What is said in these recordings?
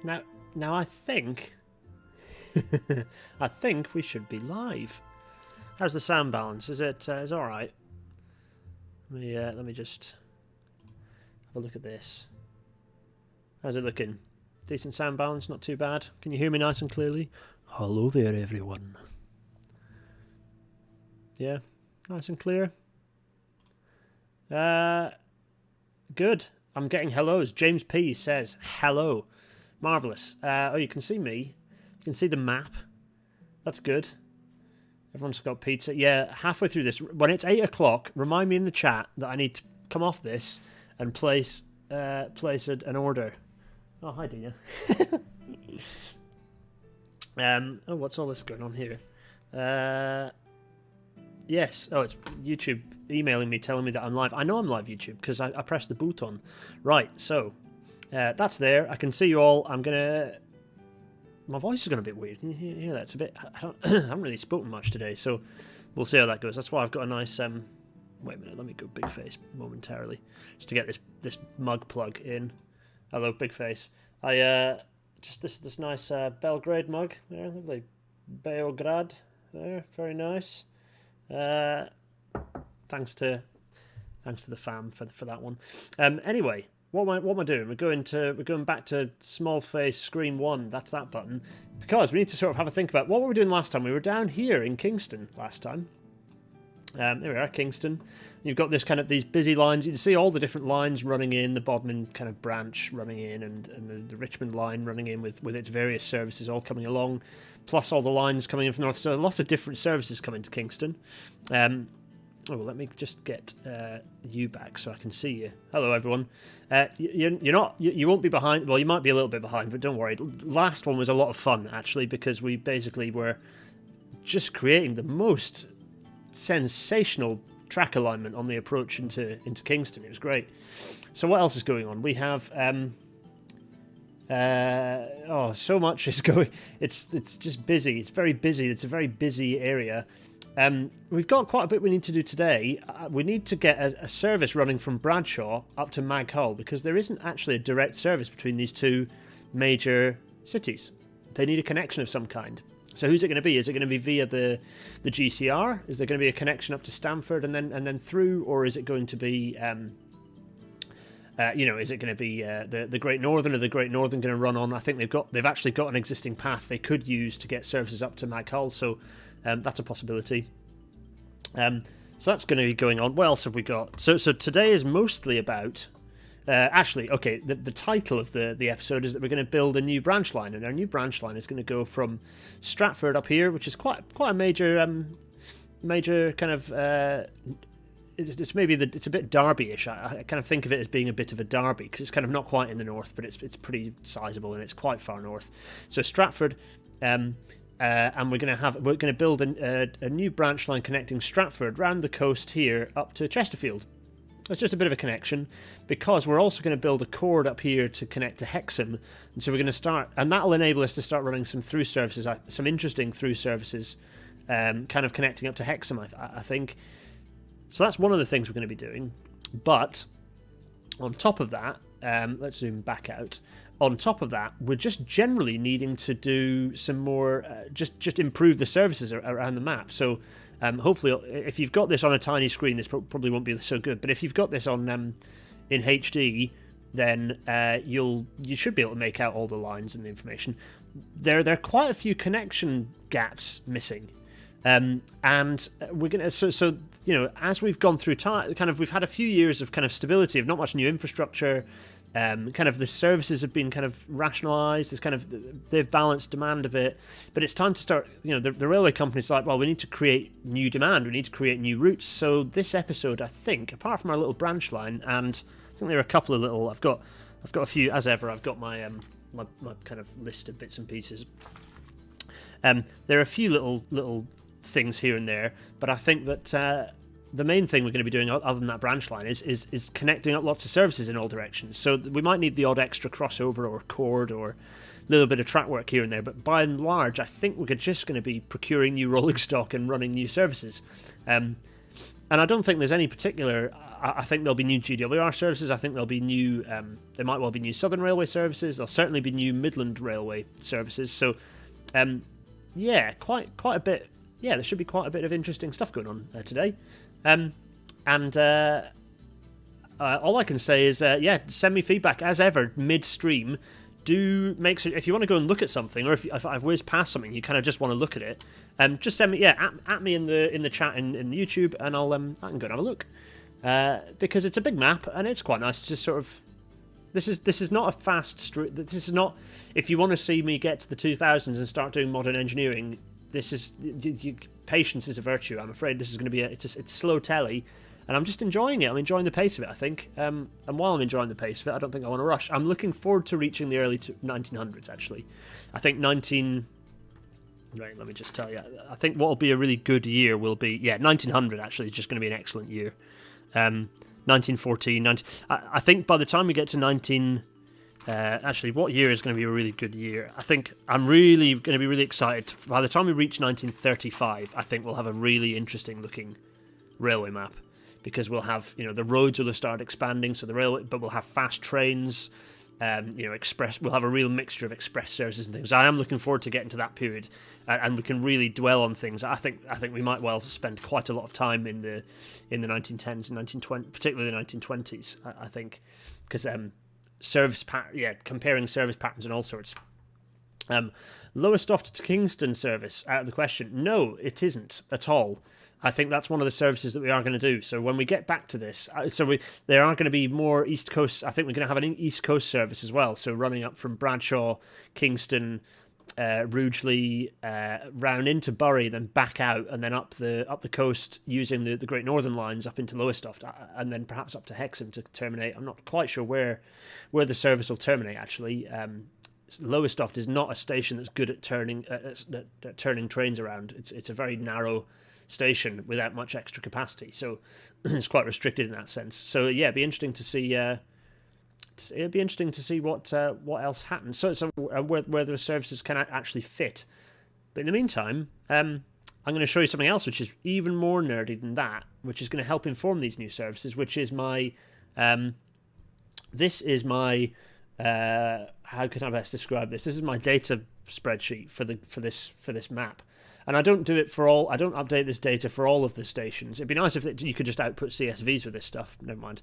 Now I think I think we should be live. How's the sound balance? Is it all right? Let me just have a look at this. How's it looking? Decent sound balance, not too bad. Can you hear me nice and clearly? Hello there, everyone. Yeah, nice and clear. Good. I'm getting hellos. James P says hello. Marvellous. Oh, you can see me. You can see the map. That's good. Everyone's got pizza. Yeah, halfway through this, when it's 8 o'clock, remind me in the chat that I need to come off this and place an order. Oh, hi, Dina. Oh, what's all this going on here? Yes. Oh, it's YouTube emailing me, telling me that I'm live. I know I'm live, YouTube, because I pressed the button. Right, so that's there. I can see you all. I'm going to... My voice is going to be a bit weird. Can you hear that? It's a bit... I haven't really spoken much today, so we'll see how that goes. That's why I've got a nice... Wait a minute, let me go big face momentarily, just to get this mug plug in. Hello, big face. Just this nice Belgrade mug there, lovely Beograd there, very nice. Thanks to the fam for that one. Anyway, what am I doing? We're going back to small face screen 1. That's that button, because we need to sort of have a think about what were we doing last time. We were down here in Kingston last time. There we are, Kingston. You've got this kind of these busy lines. You can see all the different lines running in, the Bodmin kind of branch running in, and the Richmond line running in with its various services all coming along, plus all the lines coming in from the north. So a lot of different services coming to Kingston. Let me just get you back so I can see you. Hello, everyone. You won't be behind. Well, you might be a little bit behind, but don't worry. Last one was a lot of fun actually, because we basically were just creating the most sensational track alignment on the approach into Kingston. It was great. So what else is going on? We have so much is going. It's just busy. It's very busy. It's a very busy area. We've got quite a bit we need to do today. We need to get a service running from Bradshaw up to Maghull, because there isn't actually a direct service between these two major cities. They need a connection of some kind. So who's it going to be? Is it going to be via the GCR? Is there going to be a connection up to Stamford and then through, or is it going to be, is it going to be the Great Northern, or the Great Northern going to run on? I think they've actually got an existing path they could use to get services up to Maghull, so that's a possibility. So that's going to be going on. What else have we got? So today is mostly about. The title of the episode is that we're going to build a new branch line, and our new branch line is going to go from Stratford up here, which is quite a major kind of. It's a bit Derby-ish. I kind of think of it as being a bit of a Derby, because it's kind of not quite in the north, but it's pretty sizable and it's quite far north. So Stratford, and we're going to build a new branch line connecting Stratford round the coast here up to Chesterfield. It's just a bit of a connection, because we're also going to build a cord up here to connect to Hexam, and so we're going to start, and that'll enable us to start running some through services, some interesting through services, kind of connecting up to Hexam, I think. So that's one of the things we're going to be doing. But on top of that, let's zoom back out. On top of that, we're just generally needing to do some more, just improve the services around the map. So. Hopefully, if you've got this on a tiny screen, this probably won't be so good. But if you've got this on in HD, then you should be able to make out all the lines and the information. There are quite a few connection gaps missing, and we're gonna so as we've gone through time, kind of we've had a few years of kind of stability, of not much new infrastructure. Kind of the services have been kind of rationalised. They've balanced demand a bit, but it's time to start. The railway company's like, well, we need to create new demand. We need to create new routes. So this episode, I think, apart from our little branch line, and I think there are a couple of little. I've got a few, as ever. I've got my my kind of list of bits and pieces. There are a few little things here and there, but I think that. The main thing we're going to be doing, other than that branch line, is connecting up lots of services in all directions. So we might need the odd extra crossover or cord or a little bit of track work here and there. But by and large, I think we're just going to be procuring new rolling stock and running new services. I don't think there's any particular. I think there'll be new GWR services. I think there'll be new. There might well be new Southern Railway services. There'll certainly be new Midland Railway services. So, yeah, quite a bit. Yeah, there should be quite a bit of interesting stuff going on today. All I can say is, yeah, send me feedback as ever midstream. Do make sure if you want to go and look at something, or if I've whizzed past something, you kind of just want to look at it. Just send me, at me in the chat in YouTube, and I can go and have a look. Because it's a big map and it's quite nice to just sort of. This is not a fast street. This is not. If you want to see me get to the 2000s and start doing modern engineering, this is patience is a virtue. I'm afraid this is going to be it's slow telly. And I'm just enjoying it. I'm enjoying the pace of it, I think. And while I'm enjoying the pace of it, I don't think I want to rush. I'm looking forward to reaching the early 1900s, actually. I think Right, let me just tell you. I think what will be a really good year will be... Yeah, 1900, actually, is just going to be an excellent year. 1914... I think by the time we get to 19... actually, what year is going to be a really good year? I think I'm really going to be really excited. By the time we reach 1935, I think we'll have a really interesting looking railway map. Because we'll have, the roads will have started expanding, so the railway, but we'll have fast trains, express. We'll have a real mixture of express services and things. I am looking forward to getting to that period, and we can really dwell on things. I think we might well spend quite a lot of time in the 1910s and 1920s, particularly the 1920s. I think because comparing service patterns and all sorts. Lowestoft to Kingston service out of the question. No, it isn't at all. I think that's one of the services that we are going to do. So when we get back to this, there are going to be more East Coast. I think we're going to have an East Coast service as well. So running up from Bradshaw, Kingston, Rugeley, round into Bury, then back out, and then up the coast using the Great Northern lines up into Lowestoft, and then perhaps up to Hexam to terminate. I'm not quite sure where the service will terminate actually. Lowestoft is not a station that's good at turning trains around. It's a very narrow station without much extra capacity, so it's quite restricted in that sense. So yeah, it'd be interesting to see. It'd be interesting to see what else happens. So where the services can actually fit. But in the meantime, I'm going to show you something else which is even more nerdy than that, which is going to help inform these new services. Which is my this is my how can I best describe this? This is my data spreadsheet for this map. And I don't do it for all. I don't update this data for all of the stations. It'd be nice if you could just output CSVs with this stuff. Never mind.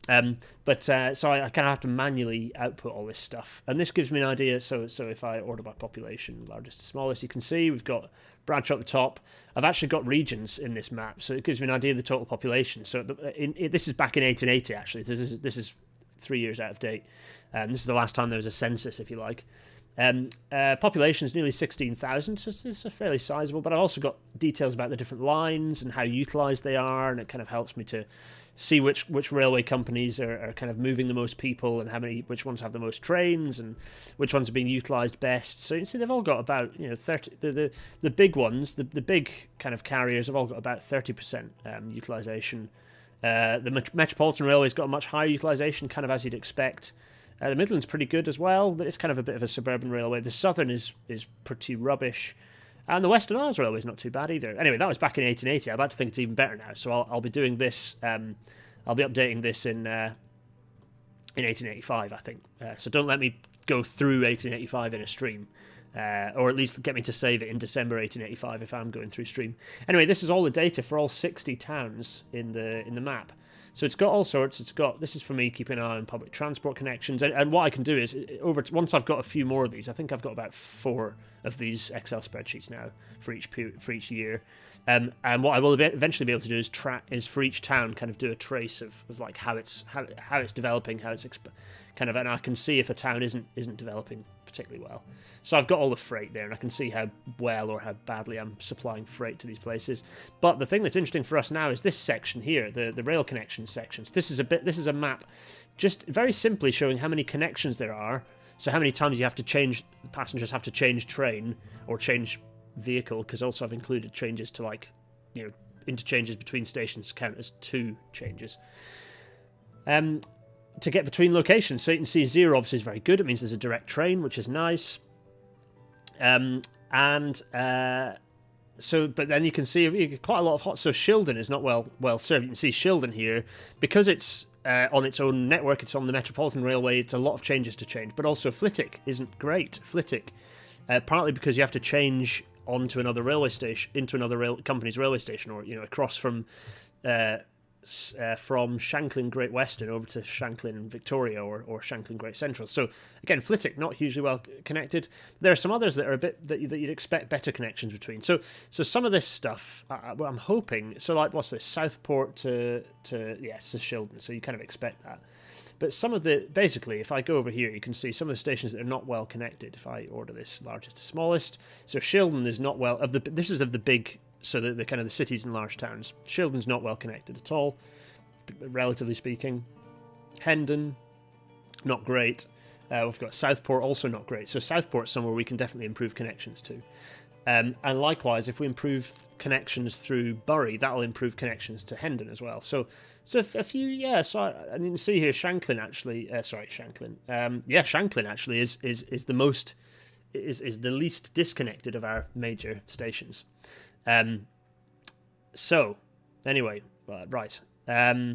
So I kind of have to manually output all this stuff, and this gives me an idea. So if I order by population, largest to smallest, you can see we've got Bradshaw at the top. I've actually got regions in this map, so it gives me an idea of the total population. So this is back in 1880. Actually, this is 3 years out of date. This is the last time there was a census, if you like. Population is nearly 16,000, so it's fairly sizable, but I've also got details about the different lines and how utilised they are, and it kind of helps me to see which railway companies are kind of moving the most people, and which ones have the most trains, and which ones are being utilised best. So you see they've all got about 30. The big ones, the big kind of carriers have all got about 30% utilisation. The Metropolitan Railway's got a much higher utilisation, kind of as you'd expect. The Midland's pretty good as well, but it's kind of a bit of a suburban railway. The Southern is pretty rubbish. And the Western Isles Railway is not too bad either. Anyway, that was back in 1880. I'd like to think it's even better now. So I'll be doing this. I'll be updating this in 1885, I think. So don't let me go through 1885 in a stream. Or at least get me to save it in December 1885 if I'm going through stream. Anyway, this is all the data for all 60 towns in the map. So it's got all sorts. This is for me keeping an eye on public transport connections. And what I can do is, once I've got a few more of these, I think I've got about 4 of these Excel spreadsheets now for each year. And what I will eventually be able to do is for each town kind of do a trace of like how it's developing, how it's and I can see if a town isn't developing particularly well. So I've got all the freight there, and I can see how well or how badly I'm supplying freight to these places. But the thing that's interesting for us now is this section here, the rail connection sections. This is a map, just very simply showing how many connections there are. So how many times passengers have to change train or change vehicle, because also I've included changes to interchanges between stations count as 2 changes. To get between locations. So you can see 0 obviously is very good. It means there's a direct train, which is nice. but then you can see quite a lot of hot. So Shildon is not well served. You can see Shildon here because it's on its own network. It's on the Metropolitan Railway. It's a lot of changes to change. But also Flitwick isn't great. Flitwick, partly because you have to change onto another railway station, into another company's railway station, or across from Shanklin Great Western over to Shanklin Victoria or Shanklin Great Central. So again, Flitwick not hugely well connected. There are some others that are a bit that you'd expect better connections between. So some of this stuff, I'm hoping. So like, what's this? Southport to Shildon. So you kind of expect that. But some of basically, if I go over here, you can see some of the stations that are not well connected. If I order this largest to smallest, so Shildon is not well. This is of the big. So the kind of the cities and large towns. Shildon's not well connected at all, relatively speaking. Hendon, not great. We've got Southport, also not great. So Southport's somewhere we can definitely improve connections to. And likewise, if we improve connections through Bury, that'll improve connections to Hendon as well. So a few, yeah. So I can see here Shanklin actually. Shanklin. Shanklin actually is the most is the least disconnected of our major stations. So anyway, right. Yeah,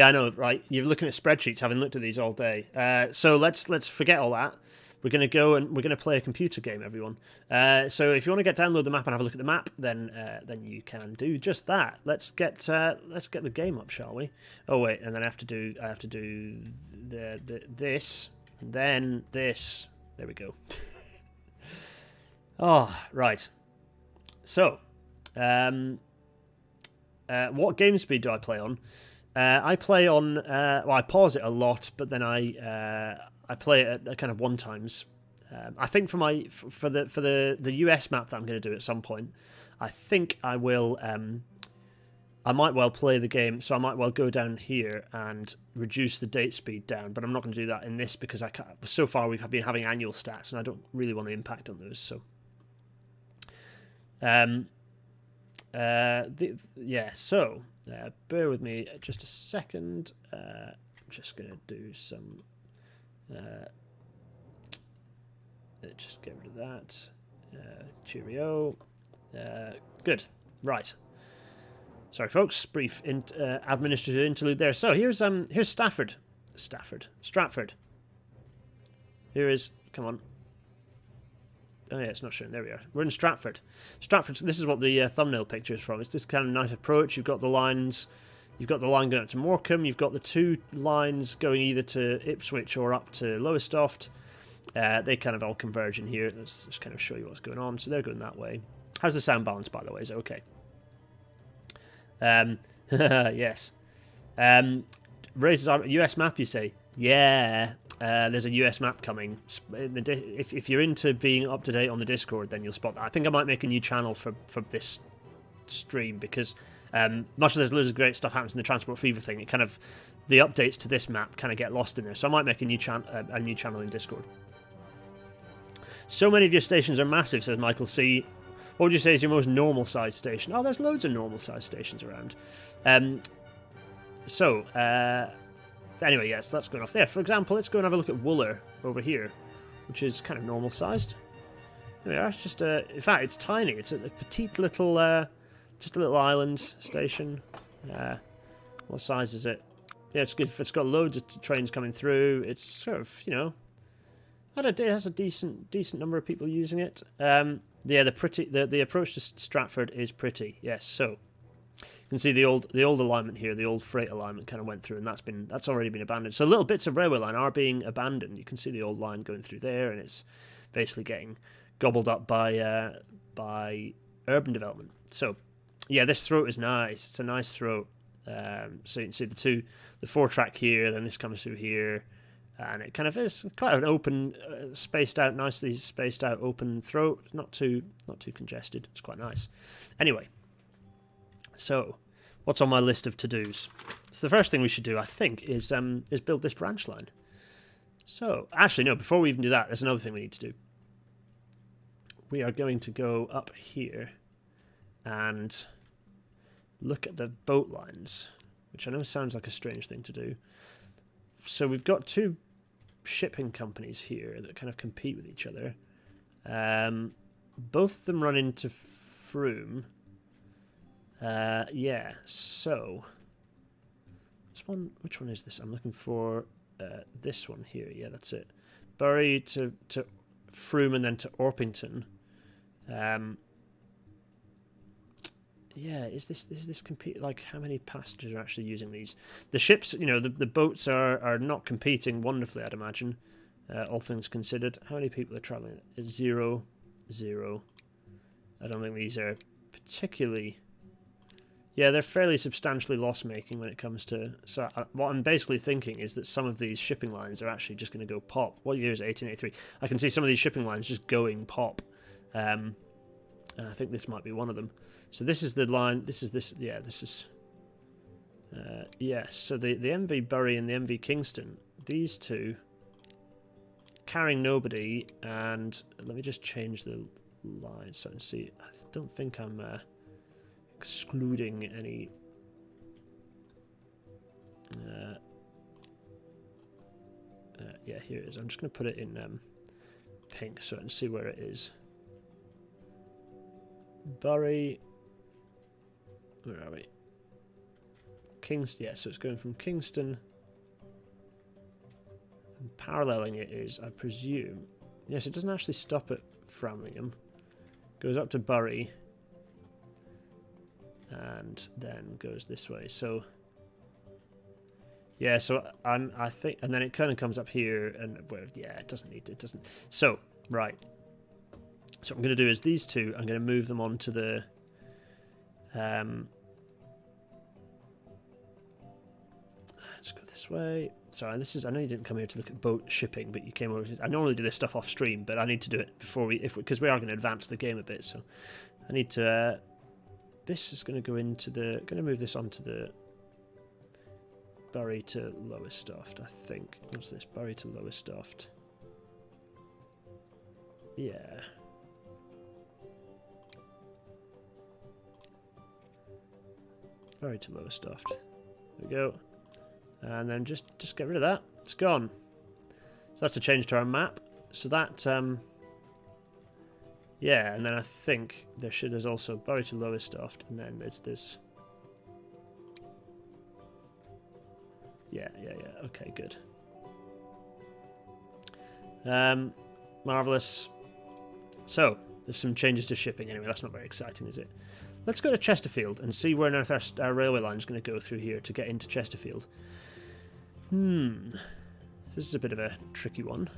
I know, right? You're looking at spreadsheets, having looked at these all day. So let's forget all that. We're going to go and we're going to play a computer game, everyone. So if you want to download the map and have a look at the map, then you can do just that. Let's get the game up, shall we? Oh wait, and then I have to do this, and then this. There we go. Oh, right. So, what game speed do I play on? I play on. I pause it a lot, but then I play it at kind of one times. I think for the US map that I'm going to do at some point, I think I will. I might well play the game, so I might well go down here and reduce the date speed down. But I'm not going to do that in this because so far we've been having annual stats, and I don't really want to impact on those. So. So bear with me just a second. I'm just gonna do some just get rid of that. Cheerio. Good. Right. Sorry folks, brief administrative interlude there. So here's Stratford. Here is, come on. Oh yeah, it's not showing. There we are. We're in Stratford. This is what the thumbnail picture is from. It's this kind of nice approach. You've got the lines. You've got the line going up to Morecambe. You've got the two lines going either to Ipswich or up to Lowestoft. They kind of all converge in here. Let's just kind of show you what's going on. So they're going that way. How's the sound balance, by the way? Is it okay? Yes. Raises our US map, you say? Yeah. There's a US map coming. If you're into being up to date on the Discord, then you'll spot that. I think I might make a new channel for this stream because much as there's loads of great stuff happens in the Transport Fever thing, it kind of the updates to this map kind of get lost in there. So I might make a new channel in Discord. So many of your stations are massive, says Michael C. What would you say is your most normal sized station? Oh, there's loads of normal sized stations around. Anyway, yes, that's going off there. For example, let's go and have a look at Wooler over here, which is kind of normal sized. There we are. It's just in fact, it's tiny. It's a petite little, just a little island station. What size is it? Yeah, it's good. It's got loads of trains coming through. It's sort of, it has a decent number of people using it. Yeah, the approach to Stratford is pretty. Yes, so. You can see the old alignment here, the old freight alignment kind of went through, and that's already been abandoned. So little bits of railway line are being abandoned. You can see the old line going through there, and it's basically getting gobbled up by urban development. So yeah, this throat is nice. It's a nice throat. So you can see the 4-track here, then this comes through here, and it kind of is quite an open, nicely spaced out open throat. Not too congested. It's quite nice. Anyway. So, what's on my list of to-dos? So the first thing we should do, I think, is build this branch line. So, actually, no, before we even do that, there's another thing we need to do. We are going to go up here and look at the boat lines, which I know sounds like a strange thing to do. So we've got two shipping companies here that kind of compete with each other. both of them run into Frome. Yeah, so this one, which one is this? I'm looking for this one here. Yeah, that's it. Bury to Frome and then to Orpington. Yeah, is this compete? Like, how many passengers are actually using these? The ships, you know, the boats are not competing wonderfully, I'd imagine, all things considered. How many people are traveling? 0, 0. I don't think these are particularly. Yeah, they're fairly substantially loss-making when it comes to. So what I'm basically thinking is that some of these shipping lines are actually just going to go pop. What year is it? 1883? I can see some of these shipping lines just going pop. And I think this might be one of them. So this is the line. This is. Yeah, this is. Yes. So the MV Bury and the MV Kingston. These two. Carrying nobody, and let me just change the line so I can see. I don't think I'm excluding any. Yeah, here it is. I'm just going to put it in pink so I can see where it is. Bury. Where are we? Kingston. Yeah, so it's going from Kingston. And paralleling it is, I presume. Yes, it doesn't actually stop at Framlingham. Goes up to Bury. And then goes this way. So. Yeah, so I think, and then it kind of comes up here, and yeah, it doesn't. So right. So what I'm going to do is these two. I'm going to move them onto the. Let's go this way. Sorry, this is. I know you didn't come here to look at boat shipping, but you came over. I normally do this stuff off stream, but I need to do it before because we are going to advance the game a bit. So I need to. This is going to go into the. Going to move this onto the. Bury to Lowestoft, I think. What's this? Bury to Lowestoft. Yeah. Bury to Lowestoft. There we go. And then just get rid of that. It's gone. So that's a change to our map. So that, yeah, and then I think there's also Bury to Lowestoft, and then there's this. Yeah, okay, good. Marvellous. So, there's some changes to shipping anyway, that's not very exciting, is it? Let's go to Chesterfield and see where on earth our railway line is going to go through here to get into Chesterfield. This is a bit of a tricky one.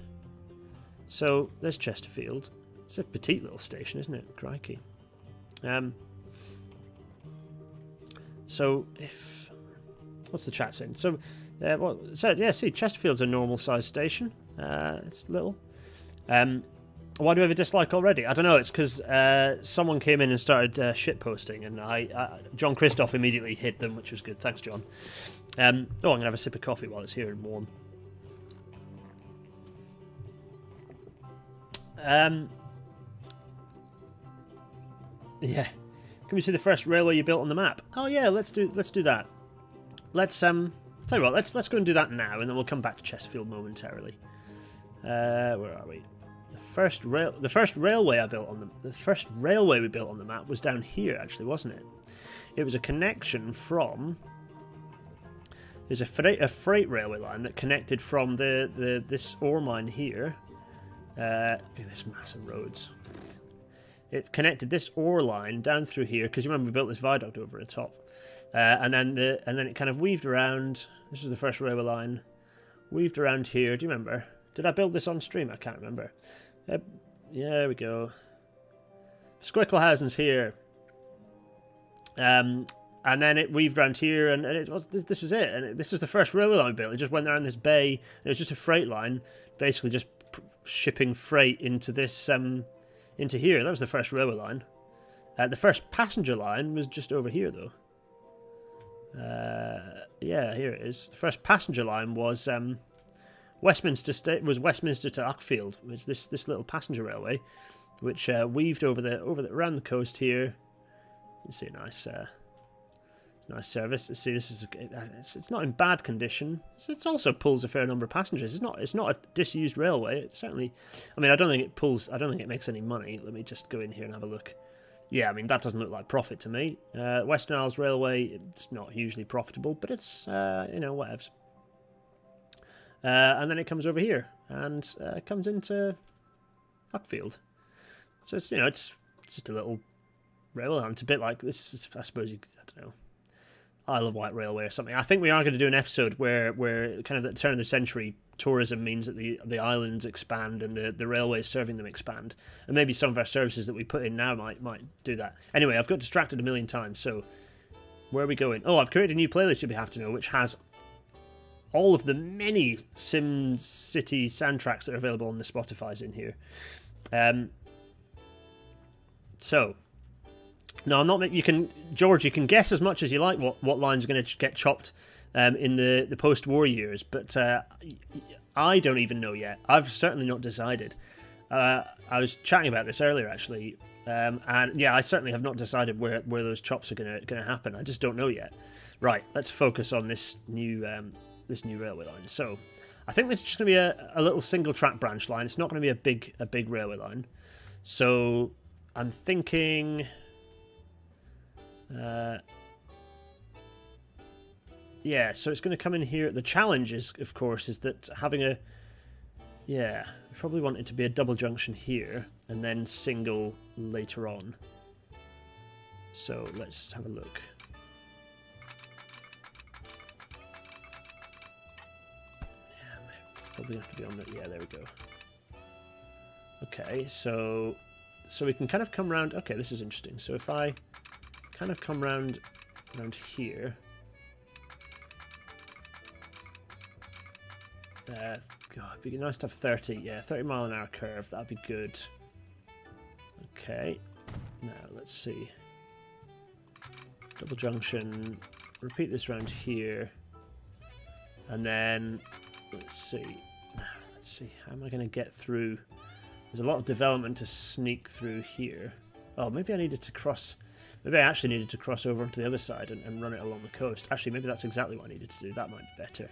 So, there's Chesterfield. It's a petite little station, isn't it? Crikey. So, if... What's the chat saying? So, yeah, see, Chesterfield's a normal-sized station. It's little. Why do we have a dislike already? I don't know. It's because someone came in and started shitposting, and John Christoph immediately hit them, which was good. Thanks, John. I'm going to have a sip of coffee while it's here and warm. Yeah. Can we see the first railway you built on the map? Oh yeah, let's do that. Let's tell you what, let's go and do that now, and then we'll come back to Chesterfield momentarily. Where are we? The first railway we built on the map was down here, actually, wasn't it? It was a connection from. There's a freight railway line that connected from this ore mine here. Look at this massive roads. It connected this ore line down through here because you remember we built this viaduct over the top. And then it kind of weaved around. This is the first railway line. Weaved around here. Do you remember? Did I build this on stream? I can't remember. Yeah, there we go. Squicklehausen's here. And then it weaved around here, and it was this is it. And this is the first railway line built. It just went around this bay. And it was just a freight line, basically just shipping freight into this into here. That was the first railway line. The first passenger line was just over here, though. Yeah, here it is. The first passenger line was Westminster to Uckfield. It was this little passenger railway, which weaved around the coast here. You see a nice Nice service. See, this is it's not in bad condition. It also pulls a fair number of passengers. It's not a disused railway. It certainly, I mean, I don't think it pulls. I don't think it makes any money. Let me just go in here and have a look. Yeah, I mean, that doesn't look like profit to me. Western Isles Railway, it's not hugely profitable, but it's you know, whatevs. And then it comes over here and comes into Uckfield. So it's, you know, it's just a little railway line. It's a bit like this. I suppose I don't know, Isle of Wight Railway or something. I think we are going to do an episode where kind of at the turn of the century, tourism means that the islands expand and the railways serving them expand, and maybe some of our services that we put in now might do that. Anyway, I've got distracted a million times. So where are we going? Oh, I've created a new playlist, you'll have to know, which has all of the many Sim City soundtracks that are available on the Spotify's in here. So. No, I'm not. You can, George. You can guess as much as you like what lines are going to get chopped in the post-war years, but I don't even know yet. I've certainly not decided. I was chatting about this earlier, actually, and yeah, I certainly have not decided where those chops are going to happen. I just don't know yet. Right, let's focus on this new railway line. So, I think this is just going to be a little single-track branch line. It's not going to be a big railway line. So, I'm thinking. Yeah, so it's going to come in here. The challenge is, of course, is that having a... Yeah, we probably want it to be a double junction here, and then single later on. So, let's have a look. Yeah, maybe it's probably going to have to be on the... Yeah, there we go. Okay, so we can kind of come round... Okay, this is interesting. So if I kind of come round here... God, it'd be nice to have 30. Yeah, 30 mile an hour curve. That'd be good. Okay. Now, let's see. Double junction. Repeat this round here. And then, let's see. Now, let's see. How am I going to get through? There's a lot of development to sneak through here. Oh, maybe I needed to cross... Maybe I actually needed to cross over onto the other side and run it along the coast. Actually, maybe that's exactly what I needed to do. That might be better.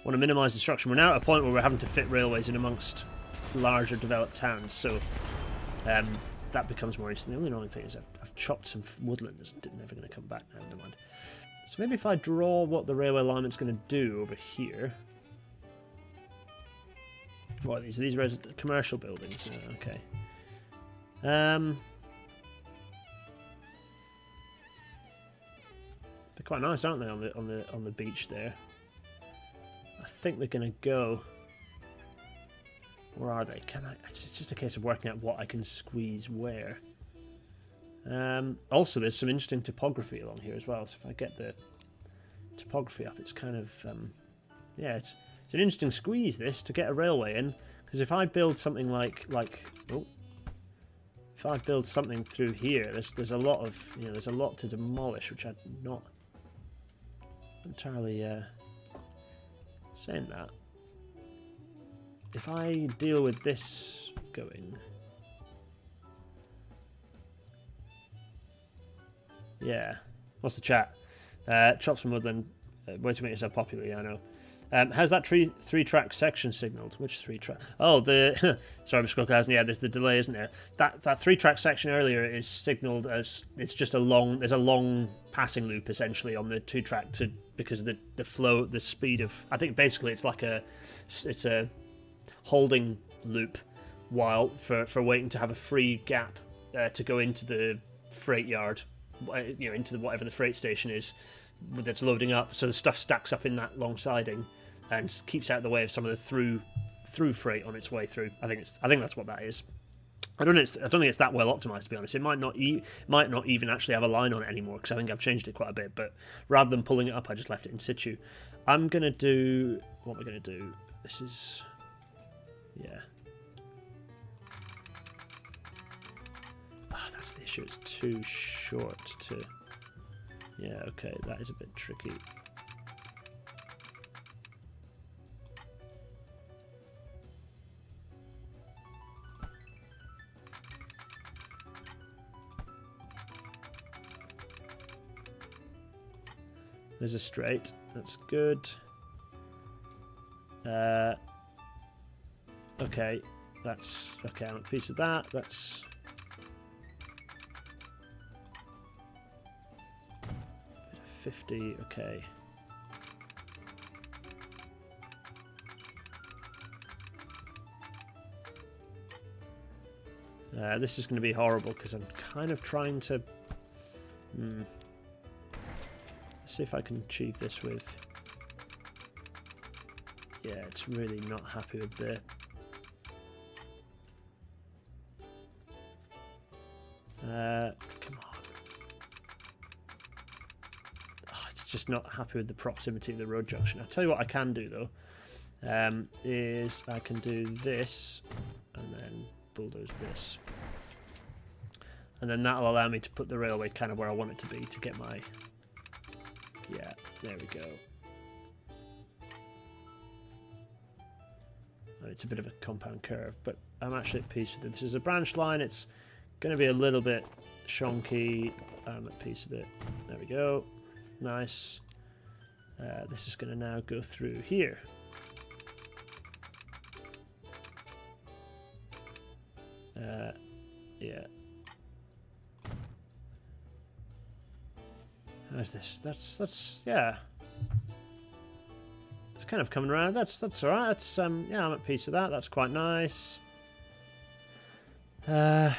Want to minimise destruction. We're now at a point where we're having to fit railways in amongst larger developed towns, so that becomes more interesting. The only annoying thing is I've chopped some woodland that's never going to come back now. Never mind. So maybe if I draw what the railway alignment's going to do over here. What are these? Are these commercial buildings? Okay. They're quite nice, aren't they, on the beach there? I think they're going to go... Where are they? It's just a case of working out what I can squeeze where. Also, there's some interesting topography along here as well. So if I get the topography up, it's kind of... yeah, it's an interesting squeeze, this, to get a railway in. Because if I build something like... Oh, if I build something through here, there's a lot of... You know, there's a lot to demolish, which I'm not entirely... saying that, if I deal with this going, yeah, what's the chat? Chops from Woodland, way to make yourself popular. Yeah, I know. How's that three-track section signalled? Which three-track? Oh, the sorry, Mr. Squirrel. Yeah, there's the delay, isn't there? That three-track section earlier is signalled as it's just a long. There's a long passing loop essentially on the two-track because of the flow, the speed of. I think basically it's a holding loop while for waiting to have a free gap to go into the freight yard, you know, into whatever the freight station is that's loading up. So the stuff stacks up in that long siding and keeps out the way of some of the through freight on its way through. I think that's what that is. I don't think it's that well optimized, to be honest. It might not even actually have a line on it anymore because I think I've changed it quite a bit. But rather than pulling it up, I just left it in situ. I'm gonna do what we're gonna do. This is yeah. Ah, that's the issue. It's too short to. Yeah, okay, that is a bit tricky. There's a straight. That's good. Okay. That's... Okay, I'm at peace with that. That's... Bit of 50. Okay. This is going to be horrible because I'm kind of trying to... Let's see if I can achieve this with... Yeah, it's really not happy with the... Come on. Oh, it's just not happy with the proximity of the road junction. I'll tell you what I can do, though. Is I can do this and then bulldoze this. And then that'll allow me to put the railway kind of where I want it to be to get my... Yeah, there we go. Oh, it's a bit of a compound curve, but I'm actually at peace with it. This is a branch line. It's going to be a little bit shonky. I'm at peace with it. There we go. Nice. This is going to now go through here. Yeah. How's this? That's yeah. It's kind of coming around. That's all right. That's yeah, I'm at peace with that. That's quite nice. Do I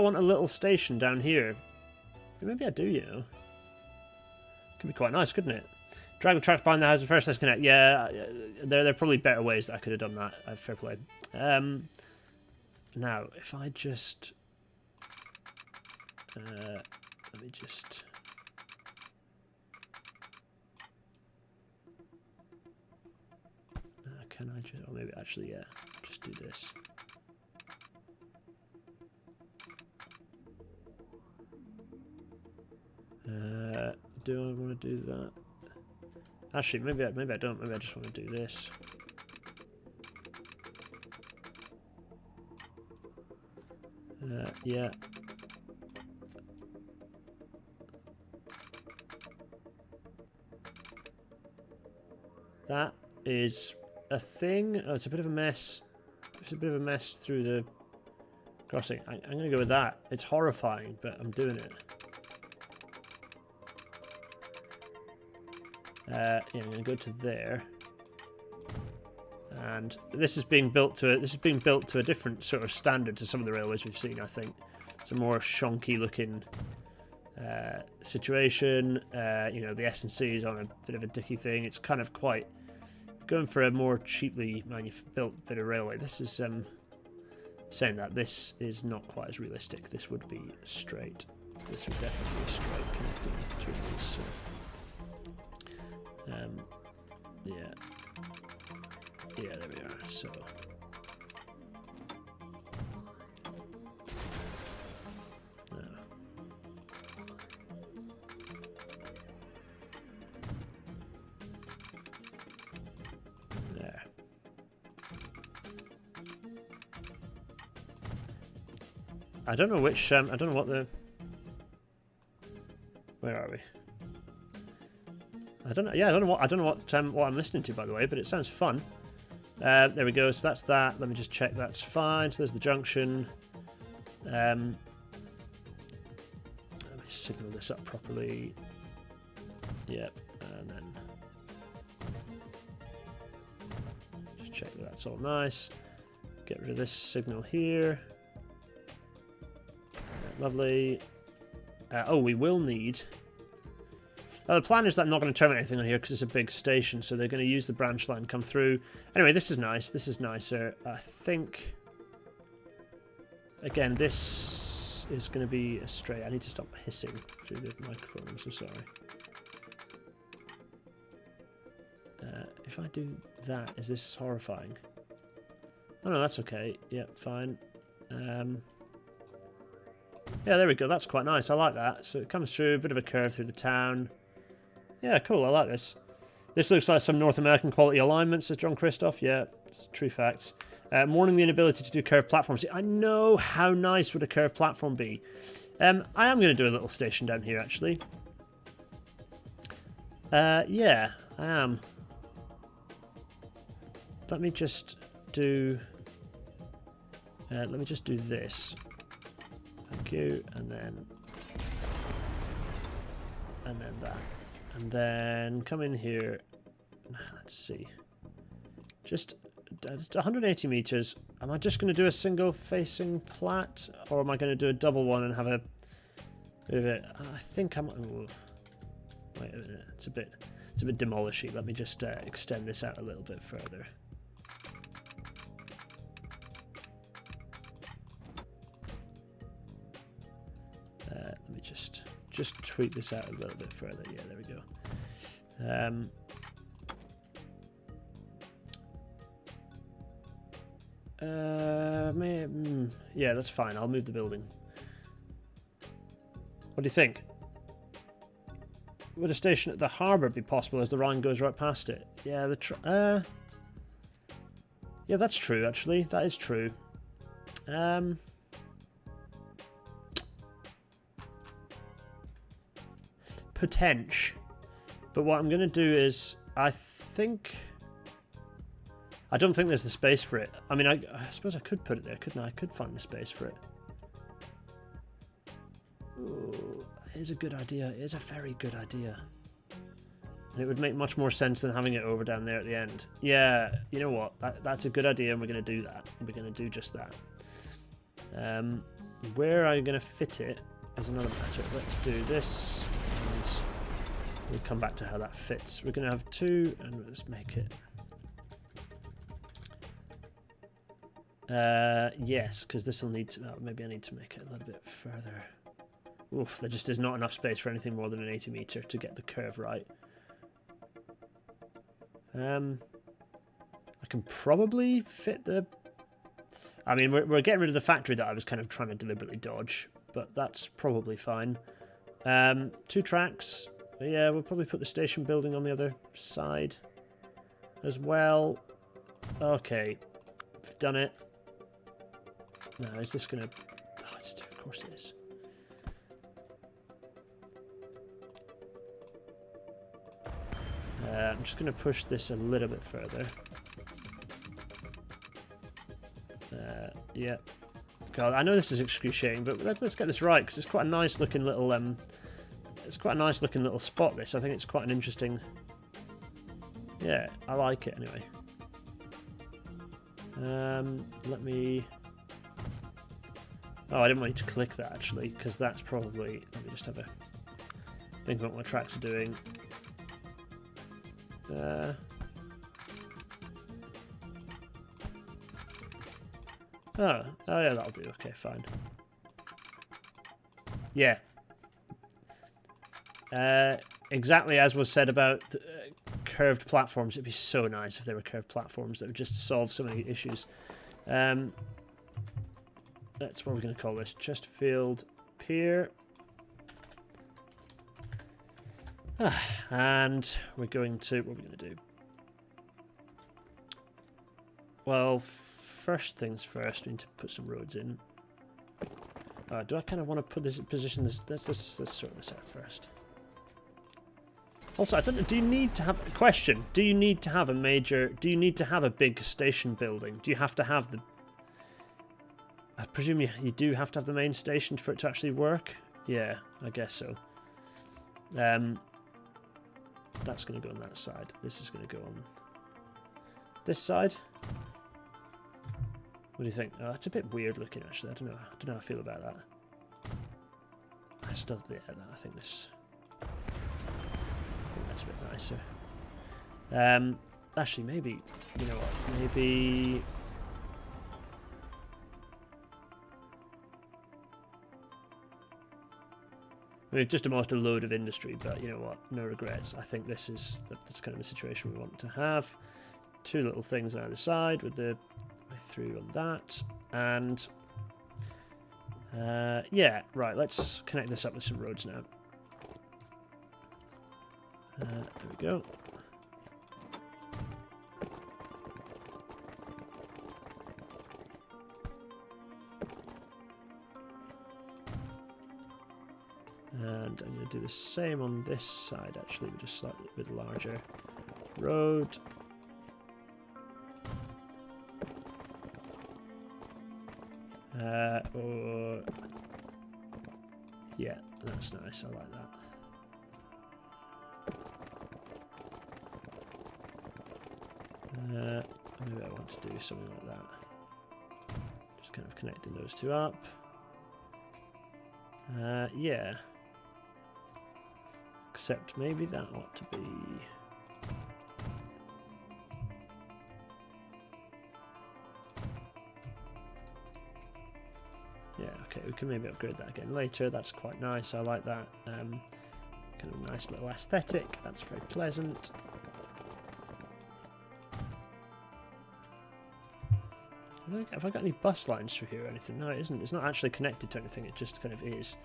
want a little station down here? Maybe I do, you know. Could be quite nice, couldn't it? Drag the tracks behind the house first. Let's connect. Yeah, there are probably better ways that I could have done that. Fair play. Now, if I just... let me just... Can I just... Or maybe actually, yeah. Just do this. Do I want to do that? Actually, maybe I don't. Maybe I just want to do this. Yeah. That is a thing. Oh, it's a bit of a mess. It's a bit of a mess through the crossing. I'm going to go with that. It's horrifying, but I'm doing it. Yeah, I'm going to go to there. And this is being built to a different sort of standard to some of the railways we've seen, I think. It's a more shonky looking situation. You know, the S&C is on a bit of a dicky thing. It's kind of quite going for a more cheaply built bit of railway. This is saying that this is not quite as realistic. This would be straight. This would definitely be a straight connecting between these. So. Yeah. Yeah, there we are. So. There. I don't know which. I don't know what the. Where are we? I don't know. Yeah, I don't know what I'm listening to, by the way, but it sounds fun. There we go. So that's that. Let me just check. That's fine. So there's the junction. Let me signal this up properly. Yep, and then just check that that's all nice. Get rid of this signal here. Lovely. Oh, we will need. The plan is that I'm not going to terminate anything on here because it's a big station, so they're going to use the branch line, come through. Anyway, this is nice. This is nicer. I think, again, this is going to be a straight. I need to stop hissing through the microphone. I'm so sorry. If I do that, is this horrifying? Oh, no, that's okay. Yeah, fine. Yeah, there we go. That's quite nice. I like that. So it comes through, a bit of a curve through the town. Yeah, cool. I like this. This looks like some North American quality alignment, says John Christoph. Yeah, true facts. Mourning the inability to do curved platforms. I know, how nice would a curved platform be? I am going to do a little station down here, actually. Yeah, I am. Let me just do... let me just do this. Thank you, and then that. And then come in here. Let's see. Just 180 meters. Am I just going to do a single facing plat, or am I going to do a double one and have a bit of it? I think I'm... Ooh. Wait a minute. It's a bit demolishy. Let me just extend this out a little bit further. Let me just tweak this out a little bit further. Yeah, there we go. Yeah, that's fine. I'll move the building. What do you think? Would a station at the harbour be possible as the Rhine goes right past it? Yeah, yeah, that's true, actually. That is true. Potential. But what I'm going to do is, I don't think there's the space for it. I mean, I suppose I could put it there, couldn't I? I could find the space for it. Ooh, it is a good idea. It is a very good idea. And it would make much more sense than having it over down there at the end. Yeah, you know what? That's a good idea, and we're going to do that. We're going to do just that. Where I'm going to fit it is another matter. Let's do this, and we'll come back to how that fits. We're going to have two, and let's make it... yes, because this will need to... Oh, maybe I need to make it a little bit further. Oof, there just is not enough space for anything more than an 80 meter to get the curve right. I can probably fit the... I mean, we're getting rid of the factory that I was kind of trying to deliberately dodge, but that's probably fine. 2 tracks. Yeah, we'll probably put the station building on the other side as well. Okay, we've done it. Now, is this going to... Oh, of course it is. I'm just going to push this a little bit further. Yeah. God, I know this is excruciating, but let's get this right, because it's quite a nice looking little spot. This, I think it's quite an interesting. Yeah, I like it anyway. Let me. Oh, I didn't want you to click that actually, because that's probably. Let me just have a think about what my tracks are doing. Oh yeah, that'll do. Okay, fine. Yeah. Exactly as was said about curved platforms. It'd be so nice if there were curved platforms that would just solve so many issues. That's what we're going to call this. Chesterfield Pier. And we're going to... What are we going to do? Well, first things first, we need to put some roads in. Do I kind of want to put this position? Let's sort this out first. Also, I don't know. Do you need to have a question? Do you need to have a major? Do you need to have a big station building? Do you have to have the? I presume you do have to have the main station for it to actually work. Yeah, I guess so. That's going to go on that side. This is going to go on this side. What do you think? Oh, it's a bit weird looking, actually. I don't know how I feel about that. I still, yeah, I think this. I think that's a bit nicer. Actually, maybe. You know what? Maybe. We've just demolished a load of industry, but you know what? No regrets. I think that's kind of the situation we want to have. 2 little things on either side with the way through on that, and yeah, right. Let's connect this up with some roads now. There we go. And I'm going going to do the same on this side, actually, but just slightly with a larger road. Or yeah, that's nice. I like that. Maybe I want to do something like that. Just kind of connecting those two up. Yeah. Except maybe that ought to be... Yeah, okay, we can maybe upgrade that again later. That's quite nice. I like that. Kind of nice little aesthetic. That's very pleasant. Have I got any bus lines through here or anything? No, it isn't. It's not actually connected to anything. It just kind of is.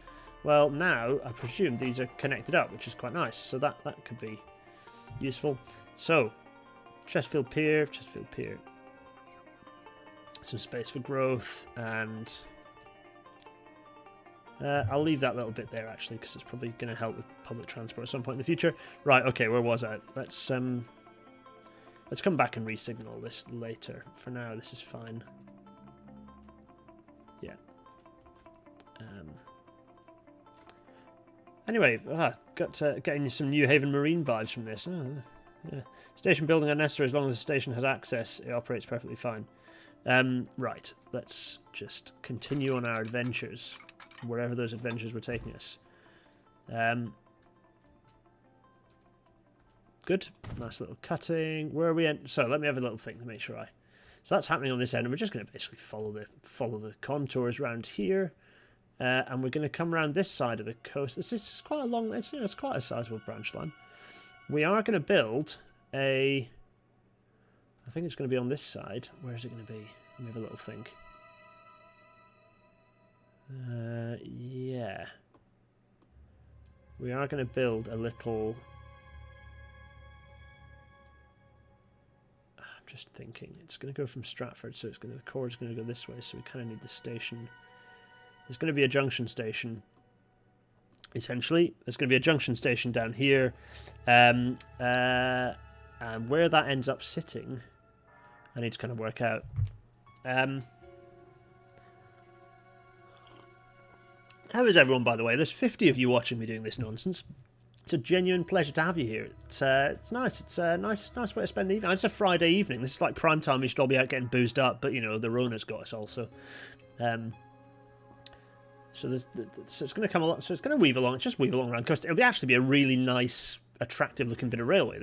Well, now I presume these are connected up, which is quite nice. So that could be useful. So, Chesterfield Pier. Some space for growth, and I'll leave that little bit there actually, because it's probably going to help with public transport at some point in the future. Right. Okay. Where was I? Let's come back and re-signal this later. For now, this is fine. Yeah. Anyway, getting some New Haven Marine vibes from this. Oh, yeah. Station building unnecessary as long as the station has access. It operates perfectly fine. Right. Let's just continue on our adventures, wherever those adventures were taking us. Good. Nice little cutting. Where are we at? So let me have a little think to make sure I... So that's happening on this end, and we're just going to basically follow the contours around here. And we're going to come around this side of the coast. This is quite a long... It's quite a sizable branch line. We are going to build a... I think it's going to be on this side. Where is it going to be? Let me have a little think. Yeah. We are going to build a little... Just thinking, it's going to go from Stratford, so the core's going to go this way, so we kind of need the station. There's going to be a junction station, essentially. There's going to be a junction station down here, and where that ends up sitting, I need to kind of work out. How is everyone, by the way? There's 50 of you watching me doing this nonsense. It's a genuine pleasure to have you here. It's nice. It's a nice way to spend the evening. It's a Friday evening. This is like prime time. We should all be out getting boozed up, but you know the Rona's got us also. So it's going to come along. So it's going to weave along. Just weave along around the coast. It'll actually be a really nice, attractive looking bit of railway.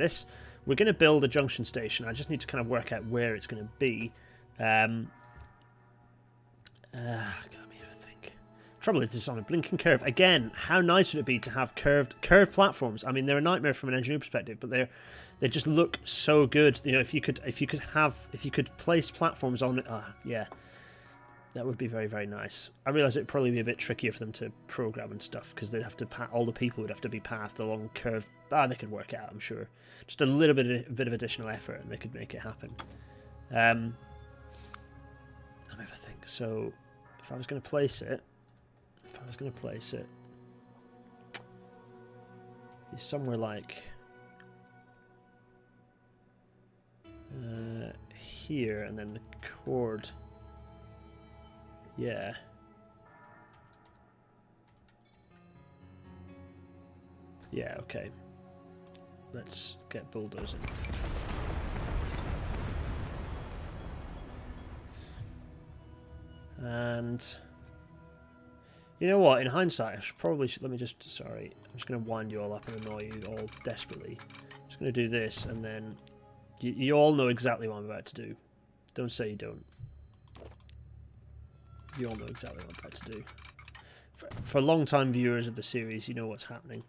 We're going to build a junction station. I just need to kind of work out where it's going to be. Trouble is, it's on a blinking curve. Again, how nice would it be to have curved platforms? I mean, they're a nightmare from an engineering perspective, but they just look so good. You know, if you could place platforms on it, yeah, that would be very, very nice. I realise it'd probably be a bit trickier for them to program and stuff because they'd have to all the people would have to be pathed along curved. They could work it out, I'm sure. Just a little bit of additional effort, and they could make it happen. Let me have a think. So, if I was going to place it. It's somewhere like here, and then the chord. Yeah. Yeah, okay. Let's get bulldozing. And you know what? In hindsight, I should probably let me just. Sorry, I'm just going to wind you all up and annoy you all desperately. I'm just going to do this, and then you all know exactly what I'm about to do. Don't say you don't. You all know exactly what I'm about to do. For long-time viewers of the series, you know what's happening.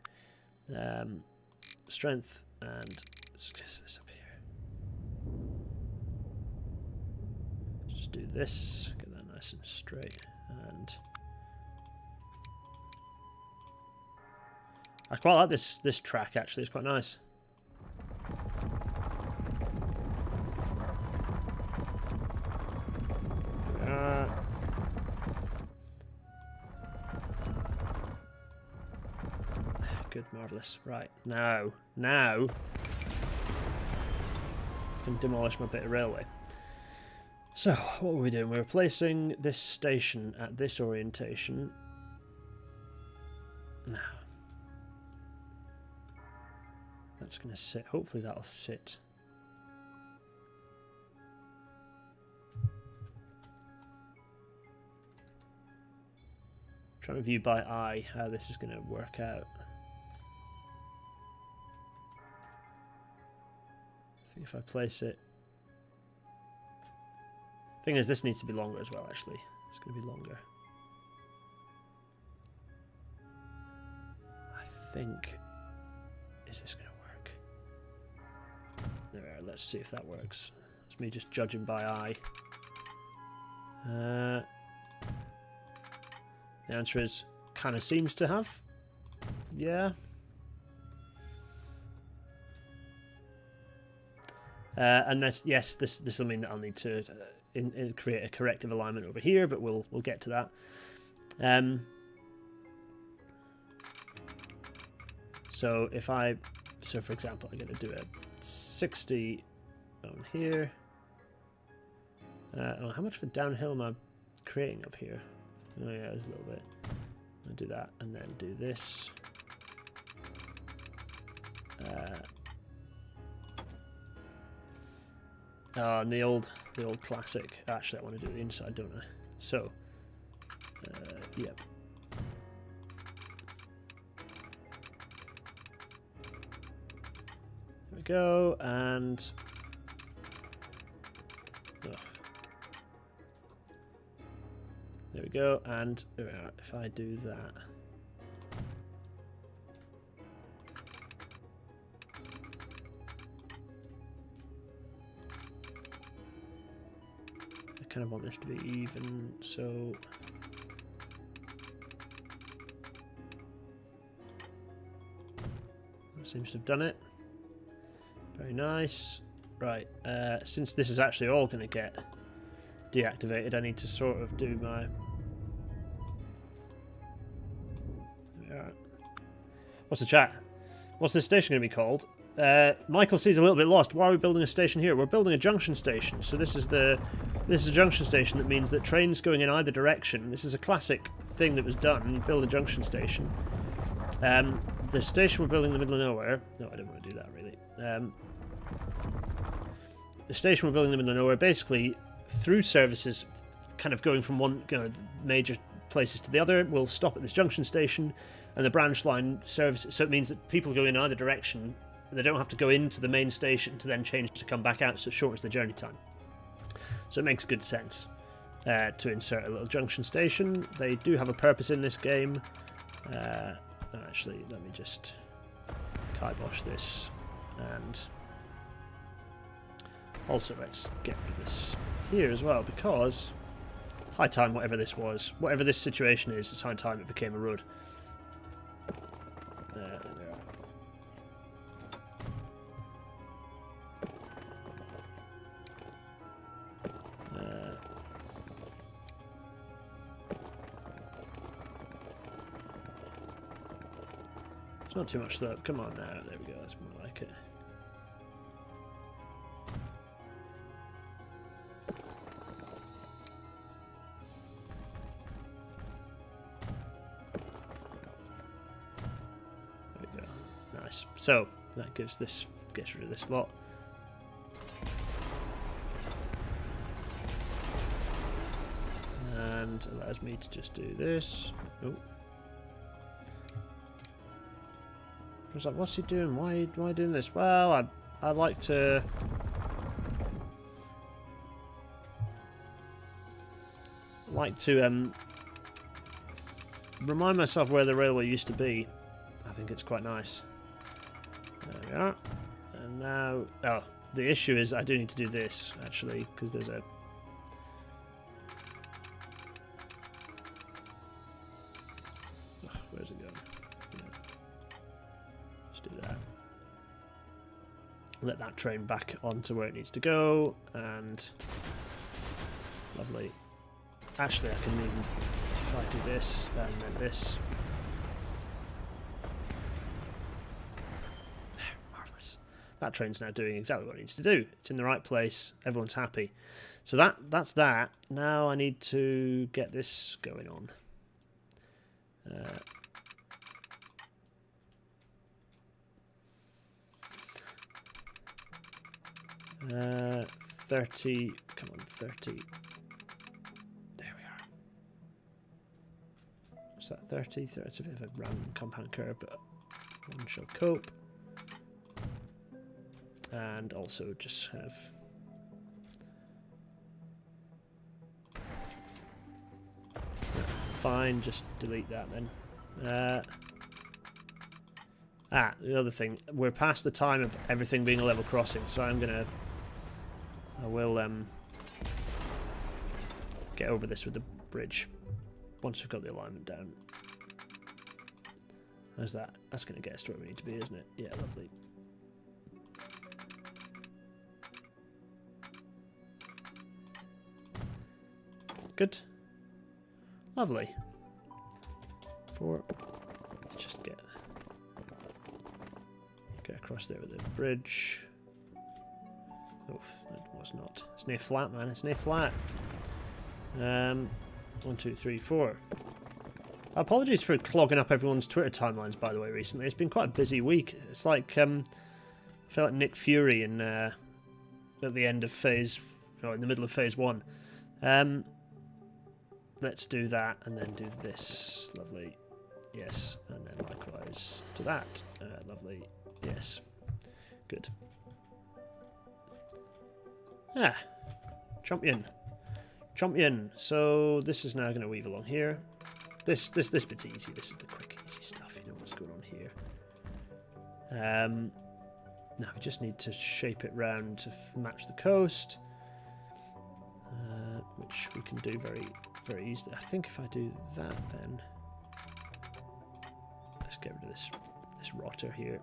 Strength, and let's get this up here. Just do this. Get that nice and straight, and. I quite like this track actually, it's quite nice. good, marvellous. Right, now, I can demolish my bit of railway. So, what were we doing? We're placing this station at this orientation. Now, that's going to sit. Hopefully that'll sit. Trying to view by eye how this is going to work out. I think if I place it... Thing is, this needs to be longer as well, actually. It's going to be longer. I think... Is this going to work? There, let's see if that works. It's me just judging by eye. The answer is, kind of seems to have. Yeah. And this, yes, this will mean that I'll need to create a corrective alignment over here, but we'll get to that. So if for example, I'm going to do a 60 on here. Oh, how much of a downhill am I creating up here? Oh yeah, there's a little bit. I'll do that and then do this. And the old classic. Actually, I want to do the inside, don't I? So, yep. There we go, and there we go, and if I do that, I kind of want this to be even, so that seems to have done it. Very nice. Right, since this is actually all going to get deactivated, I need to sort of do my... What's the chat? What's this station going to be called? Michael sees a little bit lost. Why are we building a station here? We're building a junction station. So this is a junction station that means that trains going in either direction. This is a classic thing that was done. You build a junction station. The station we're building in the middle of nowhere... No, I didn't want to do that, really. The station we're building in the middle of nowhere, basically, through services kind of going from one major places to the other, will stop at this junction station, and the branch line services. So it means that people go in either direction. They don't have to go into the main station to then change to come back out, so it shortens the journey time. So it makes good sense to insert a little junction station. They do have a purpose in this game. Actually, let me just kibosh this, and also let's get rid of this here as well, because high time whatever this was, whatever this situation is, it's high time it became a road. There we are. It's not too much slope. Come on now. There we go. That's more like it. There we go. Nice. So that gets rid of this lot. And allows me to just do this. Oh. I was like, what's he doing? Why doing this? Well, I like to... remind myself where the railway used to be. I think it's quite nice. There we are. And now... Oh, the issue is I do need to do this, actually, because there's a... Ugh, where's it going? Let that train back onto where it needs to go, and lovely. Actually, I can even, if I do this and then this, that train's now doing exactly what it needs to do. It's in the right place. Everyone's happy. So that's that. Now I need to get this going on. 30. Come on, 30. There we are. Is that 30? It's a bit of a random compound curve, but one shall cope. And also just kind of fine, just delete that then. The other thing, we're past the time of everything being a level crossing, so I will get over this with the bridge once we've got the alignment down. How's that? That's going to get us to where we need to be, isn't it? Yeah, lovely. Good. Lovely. Let's just get across there with the bridge. Oof, that was not. It's near flat, man. It's near flat. 1, 2, 3, 4. Apologies for clogging up everyone's Twitter timelines, by the way, recently. It's been quite a busy week. It's like, I feel like Nick Fury in, at the end of phase, or in the middle of phase 1. Let's do that, and then do this. Lovely. Yes. And then likewise to that. Lovely. Yes. Good. Ah. Champion. Champion. So this is now going to weave along here. This bit's easy. This is the quick, easy stuff. You know what's going on here. Now we just need to shape it round to match the coast, which we can do very, very easily. I think if I do that, then let's get rid of this rotter here,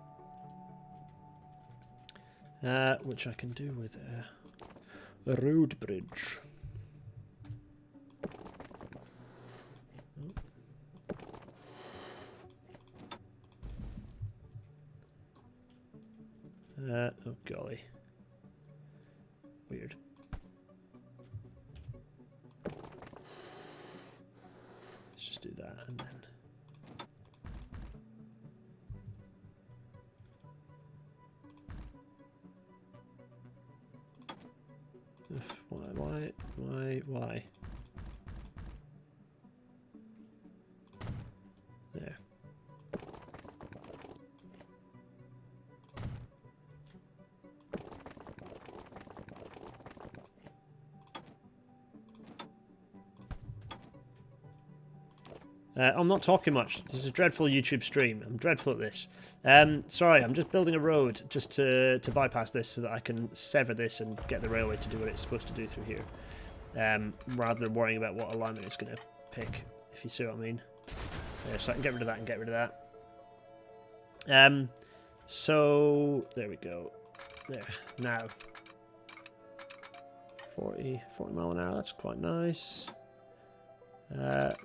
which I can do with a road bridge. Oh golly. Weird. Let's just do that and then. Why? There. I'm not talking much. This is a dreadful YouTube stream. I'm dreadful at this. Sorry, I'm just building a road just to bypass this so that I can sever this and get the railway to do what it's supposed to do through here. Rather than worrying about what alignment it's going to pick, if you see what I mean. So I can get rid of that and get rid of that. So, there we go. There. Now. 40 mile an hour, that's quite nice.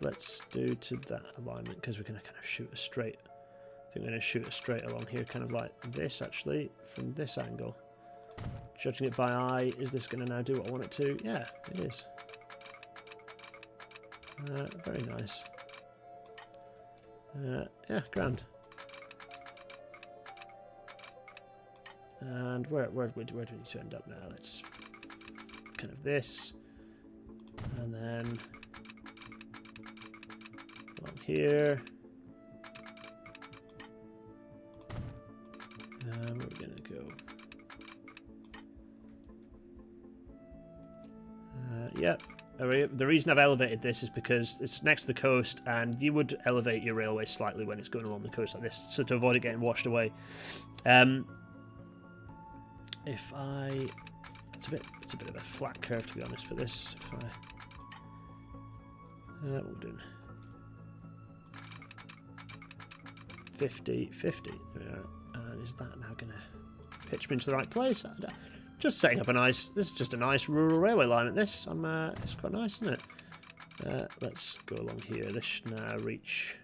Let's do to that alignment because we're going to kind of shoot a straight. I think we're going to shoot a straight along here, kind of like this actually, from this angle. Judging it by eye, is this going to now do what I want it to? Yeah, it is. Very nice. Yeah, grand. And where do we need to end up now? Let's kind of this, and then along here. Where are we going to go? Yep. The reason I've elevated this is because it's next to the coast, and you would elevate your railway slightly when it's going along the coast like this, so to avoid it getting washed away. It's a bit of a flat curve, to be honest, for this. If what we're doing 50. There we are. And is that now going to pitch me into the right place? Just setting up this is just a nice rural railway alignment. It's quite nice, isn't it? Let's go along here. This should now reach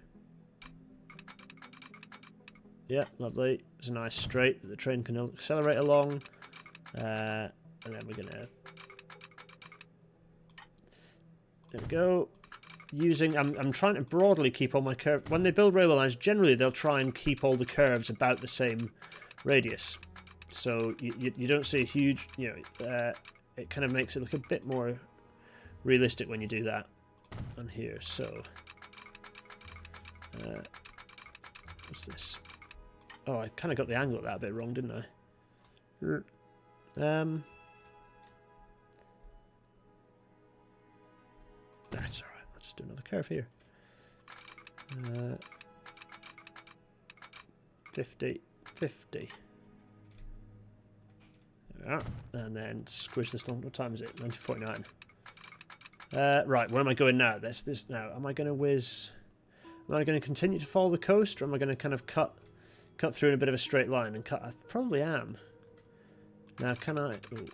Yeah, lovely. It's a nice straight that the train can accelerate along. And then we're going to... There we go. I'm trying to broadly keep all my curves. When they build railway lines, generally they'll try and keep all the curves about the same radius. So you don't see a huge... it kind of makes it look a bit more realistic when you do that on here. So... what's this? Oh, I kind of got the angle of that a bit wrong, didn't I? That's alright. I'll just do another curve here. 50, 50. There we are. And then squish this long. What time is it? 1949. Right, where am I going now? This now. Am I going to whiz... Am I going to continue to follow the coast, or am I going to kind of cut through in a bit of a straight line and cut? I probably am. Now, can I... Ooh.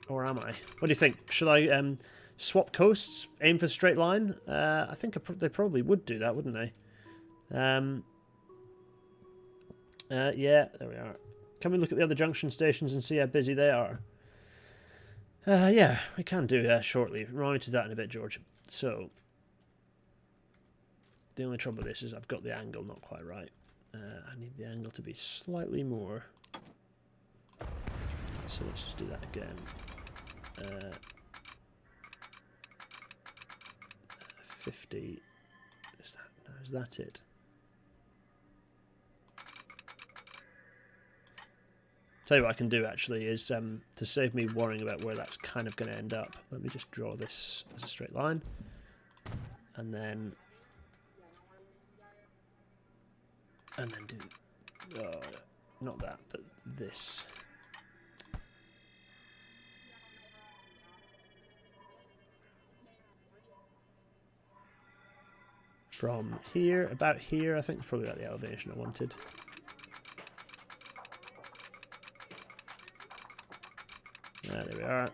Or am I? What do you think? Should I swap coasts, aim for a straight line? I think they probably would do that, wouldn't they? Yeah, there we are. Can we look at the other junction stations and see how busy they are? Yeah, we can do that shortly. Remind me to that in a bit, George. So... The only trouble with this is I've got the angle not quite right. I need the angle to be slightly more. So let's just do that again. 50. Is that it? Tell you what I can do actually is to save me worrying about where that's kind of going to end up. Let me just draw this as a straight line, and then do not that, but this. From here, about here, I think it's probably about the elevation I wanted. There we are.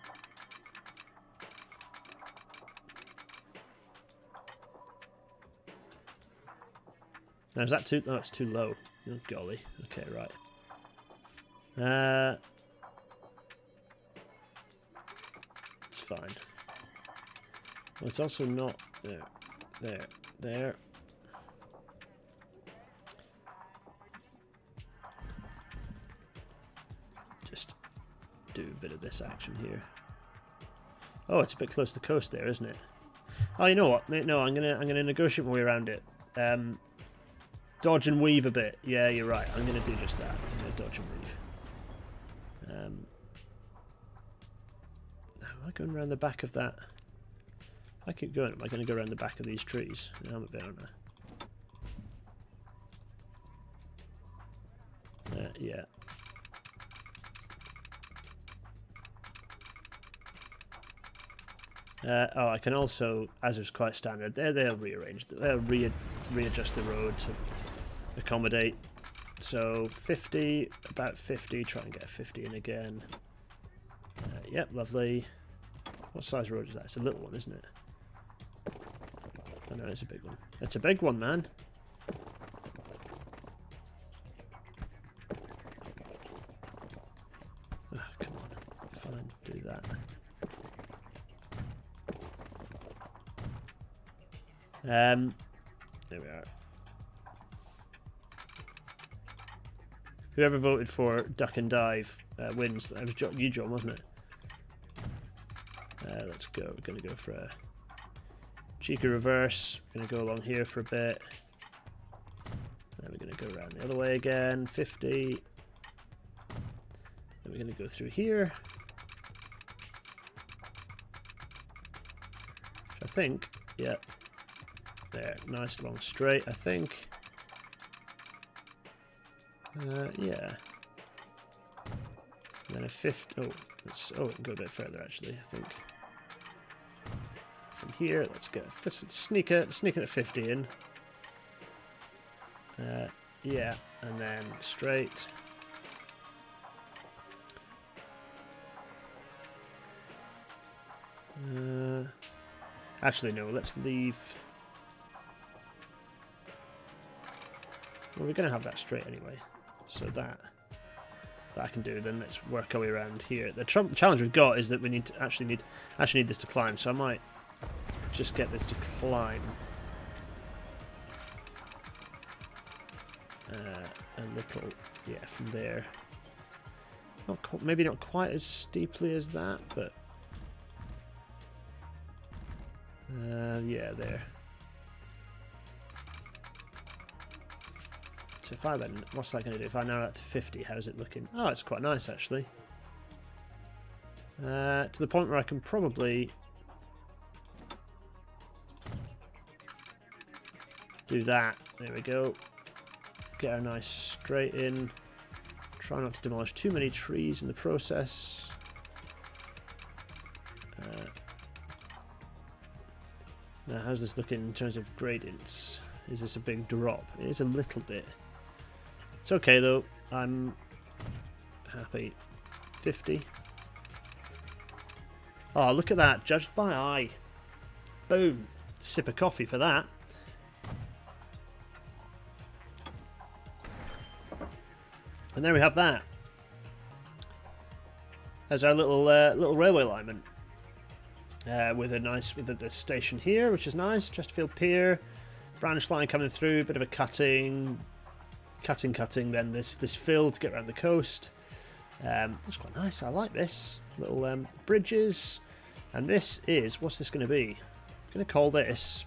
Now is that too... Oh, it's too low. Oh, golly. Okay, right. It's fine. Well, it's also not... There. Just do a bit of this action here. Oh, it's a bit close to the coast there, isn't it? Oh, you know what? No, I'm gonna negotiate my way around it. Dodge and weave a bit. Yeah, you're right. I'm gonna do just that. I'm gonna dodge and weave. Now, am I going around the back of that? If I keep going, am I going to go around the back of these trees? Yeah, I'm a bit, aren't I? Yeah. Oh, I can also, as is quite standard, they'll rearrange. They'll readjust the road to accommodate. So 50, about 50. Try and get a 50 in again. Yep, lovely. What size road is that? It's a little one, isn't it? Oh no, it's a big one. It's a big one, man. Oh, come on. Fine, do that. There we are. Whoever voted for duck and dive wins. That was you, John, wasn't it? Let's go. We're going to go for a cheeky reverse. We're going to go along here for a bit. Then we're going to go around the other way again. 50. Then we're going to go through here. Which I think, yeah. There, nice long straight, I think. Yeah. And then a 50. Oh, we can go a bit further actually, I think. From here, let's sneak a 50 in. Yeah, and then straight. Actually, no. Let's leave. Well, we're going to have that straight anyway. So that I can do. Then let's work our way around here. The challenge we've got is that we need to actually need this to climb. So I might just get this to climb a little, yeah, from there. Maybe not quite as steeply as that, but yeah, there. So if I then, what's that going to do? If I narrow that to 50, how's it looking? Oh, it's quite nice actually. To the point where I can probably do that. There we go. Get a nice straight in. Try not to demolish too many trees in the process. Now, how's this looking in terms of gradients? Is this a big drop? It is a little bit. It's okay though. I'm happy. 50. Oh, look at that. Judged by eye. Boom. Sip of coffee for that. And there we have that. There's our little railway alignment. With the station here, which is nice. Chesterfield Pier. Branch line coming through. Bit of a cutting. Then this fill to get around the coast. That's quite nice. I like this. Little bridges. And this is, what's this going to be? I'm going to call this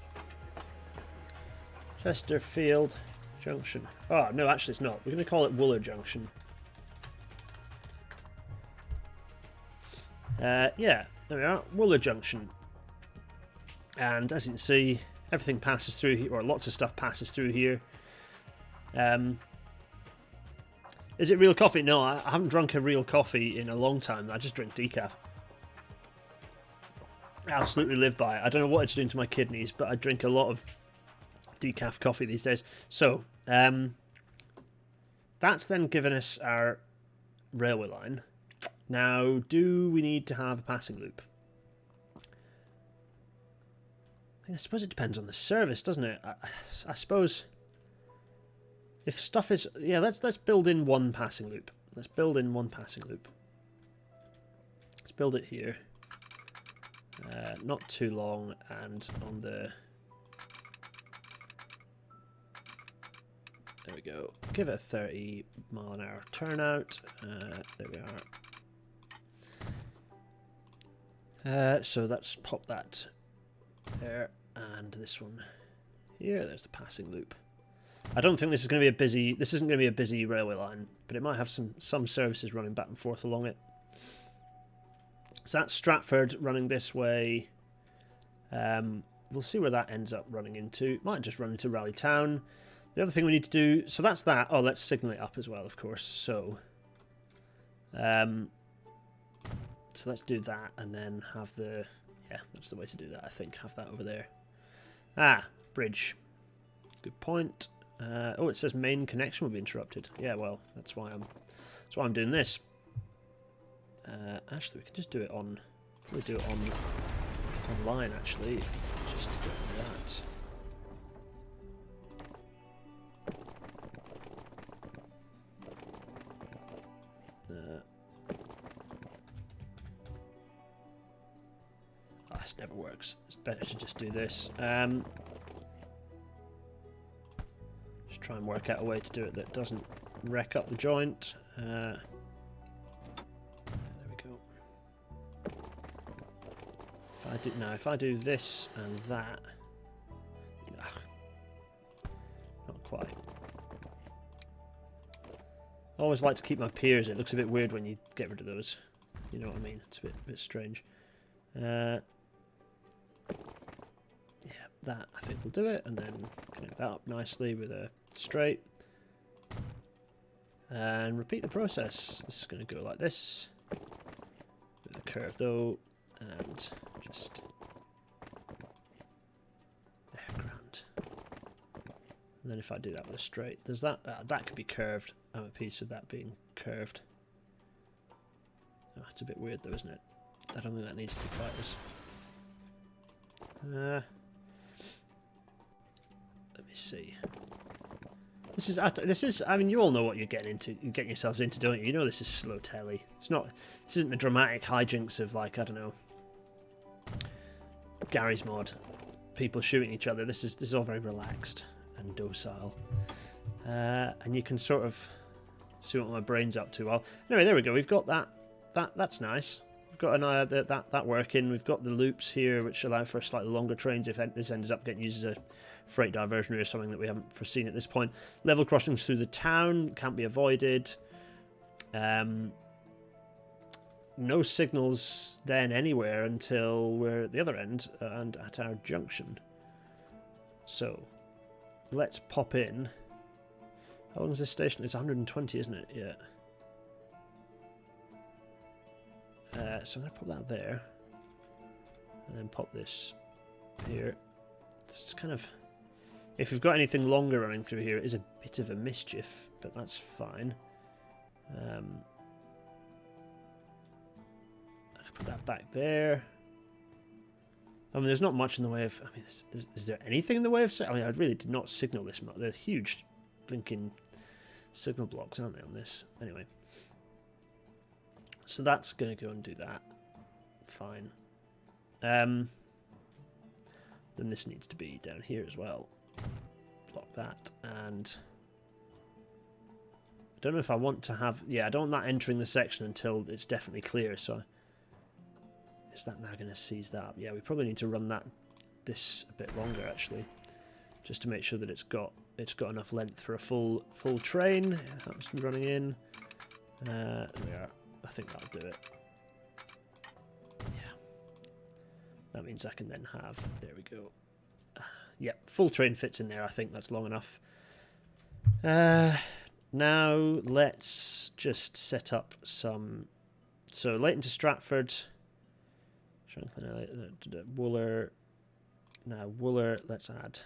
Chesterfield Junction. Oh, no, actually it's not. We're going to call it Wooler Junction. Yeah, there we are. Wooler Junction. And as you can see, everything passes through here, or lots of stuff passes through here. Is it real coffee? No, I haven't drunk a real coffee in a long time. I just drink decaf. I absolutely live by it. I don't know what it's doing to my kidneys, but I drink a lot of decaf coffee these days. So, that's then given us our railway line. Now, do we need to have a passing loop? I suppose it depends on the service, doesn't it? I suppose if stuff is... Yeah, let's build in one passing loop. Let's build in one passing loop. Let's build it here. Not too long, and on the... There we go. Give it a 30 mile an hour turnout. There we are. So let's pop that there, and this one here. There's the passing loop. I don't think this is going to be a busy. This isn't going to be a busy railway line, but it might have some services running back and forth along it. So that's Stratford running this way. We'll see where that ends up running into. Might just run into Raleigh Town. The other thing we need to do, so that's that. Oh, let's signal it up as well, of course. So let's do that, and then have the, yeah, that's the way to do that, I think. Have that over there. Ah, bridge. Good point. Oh, it says main connection will be interrupted. Yeah, well, that's why I'm doing this. Actually, we can just do it on, probably do it online, actually. Just to get that. This never works. It's better to just do this. Just try and work out a way to do it that doesn't wreck up the joint. There we go. If I do this and that, not quite. I always like to keep my piers. It looks a bit weird when you get rid of those. You know what I mean? It's a bit strange. Yeah, that I think will do it, and then connect that up nicely with a straight, and repeat the process. This is going to go like this, with a curve though, and just there, grand. And then if I do that with a straight, there's that. That could be curved. I'm a piece of that being curved. Oh, it's a bit weird though, isn't it? I don't think that needs to be quite as... let me see. This is. I mean, you all know what you're getting yourselves into, don't you? You know this is slow telly. It's not. This isn't the dramatic hijinks of, like, I don't know, Gary's Mod, people shooting each other. This is all very relaxed and docile, and you can sort of see what my brain's up to. Well, anyway, there we go. We've got that. That's nice. We've got that working. We've got the loops here, which allow for slightly longer trains if this ends up getting used as a freight diversionary or something that we haven't foreseen at this point. Level crossings through the town can't be avoided. No signals then anywhere until we're at the other end and at our junction. So let's pop in. How long is this station? It's 120, isn't it? Yeah. So I'm going to pop that there. And then pop this here. It's kind of... If we've got anything longer running through here, it is a bit of a mischief, but that's fine. I'll put that back there. I mean, there's not much in the way of... I mean, is there anything in the way of... I mean, I really did not signal this much. They're huge blinking signal blocks, aren't they, on this? Anyway. So that's going to go and do that. Fine. Then this needs to be down here as well. Block that, and I don't know if I want to have... Yeah, I don't want that entering the section until it's definitely clear, so... Is that now going to seize that up? Yeah, we probably need to run this a bit longer, actually, just to make sure that it's got enough length for a full train. That's running in. There we are. I think that'll do it. Yeah. That means I can then have... There we go. Yeah, full train fits in there. I think that's long enough. Now let's just set up some... So Leighton to Stratford... Wooler. Now Wooler, let's add.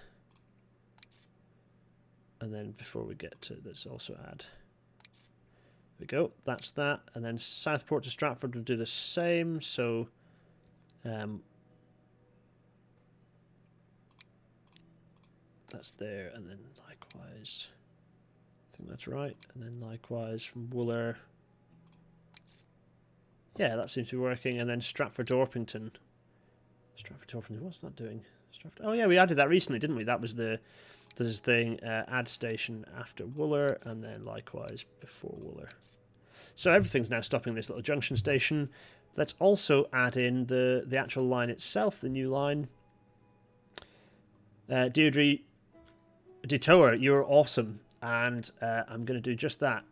And then before we get to this, also add. There we go, that's that. And then Southport to Stratford will do the same. So that's there, and then likewise. I think that's right. And then likewise from Wooler. Yeah, that seems to be working. And then Stratford to Orpington. Stratford to Orpington, what's that doing? Stratford. Oh yeah, we added that recently, didn't we? That was this thing, add station after Wooler, and then likewise before Wooler. So everything's now stopping this little junction station. Let's also add in the actual line itself, the new line. Deirdre Detour, you're awesome, and I'm going to do just that.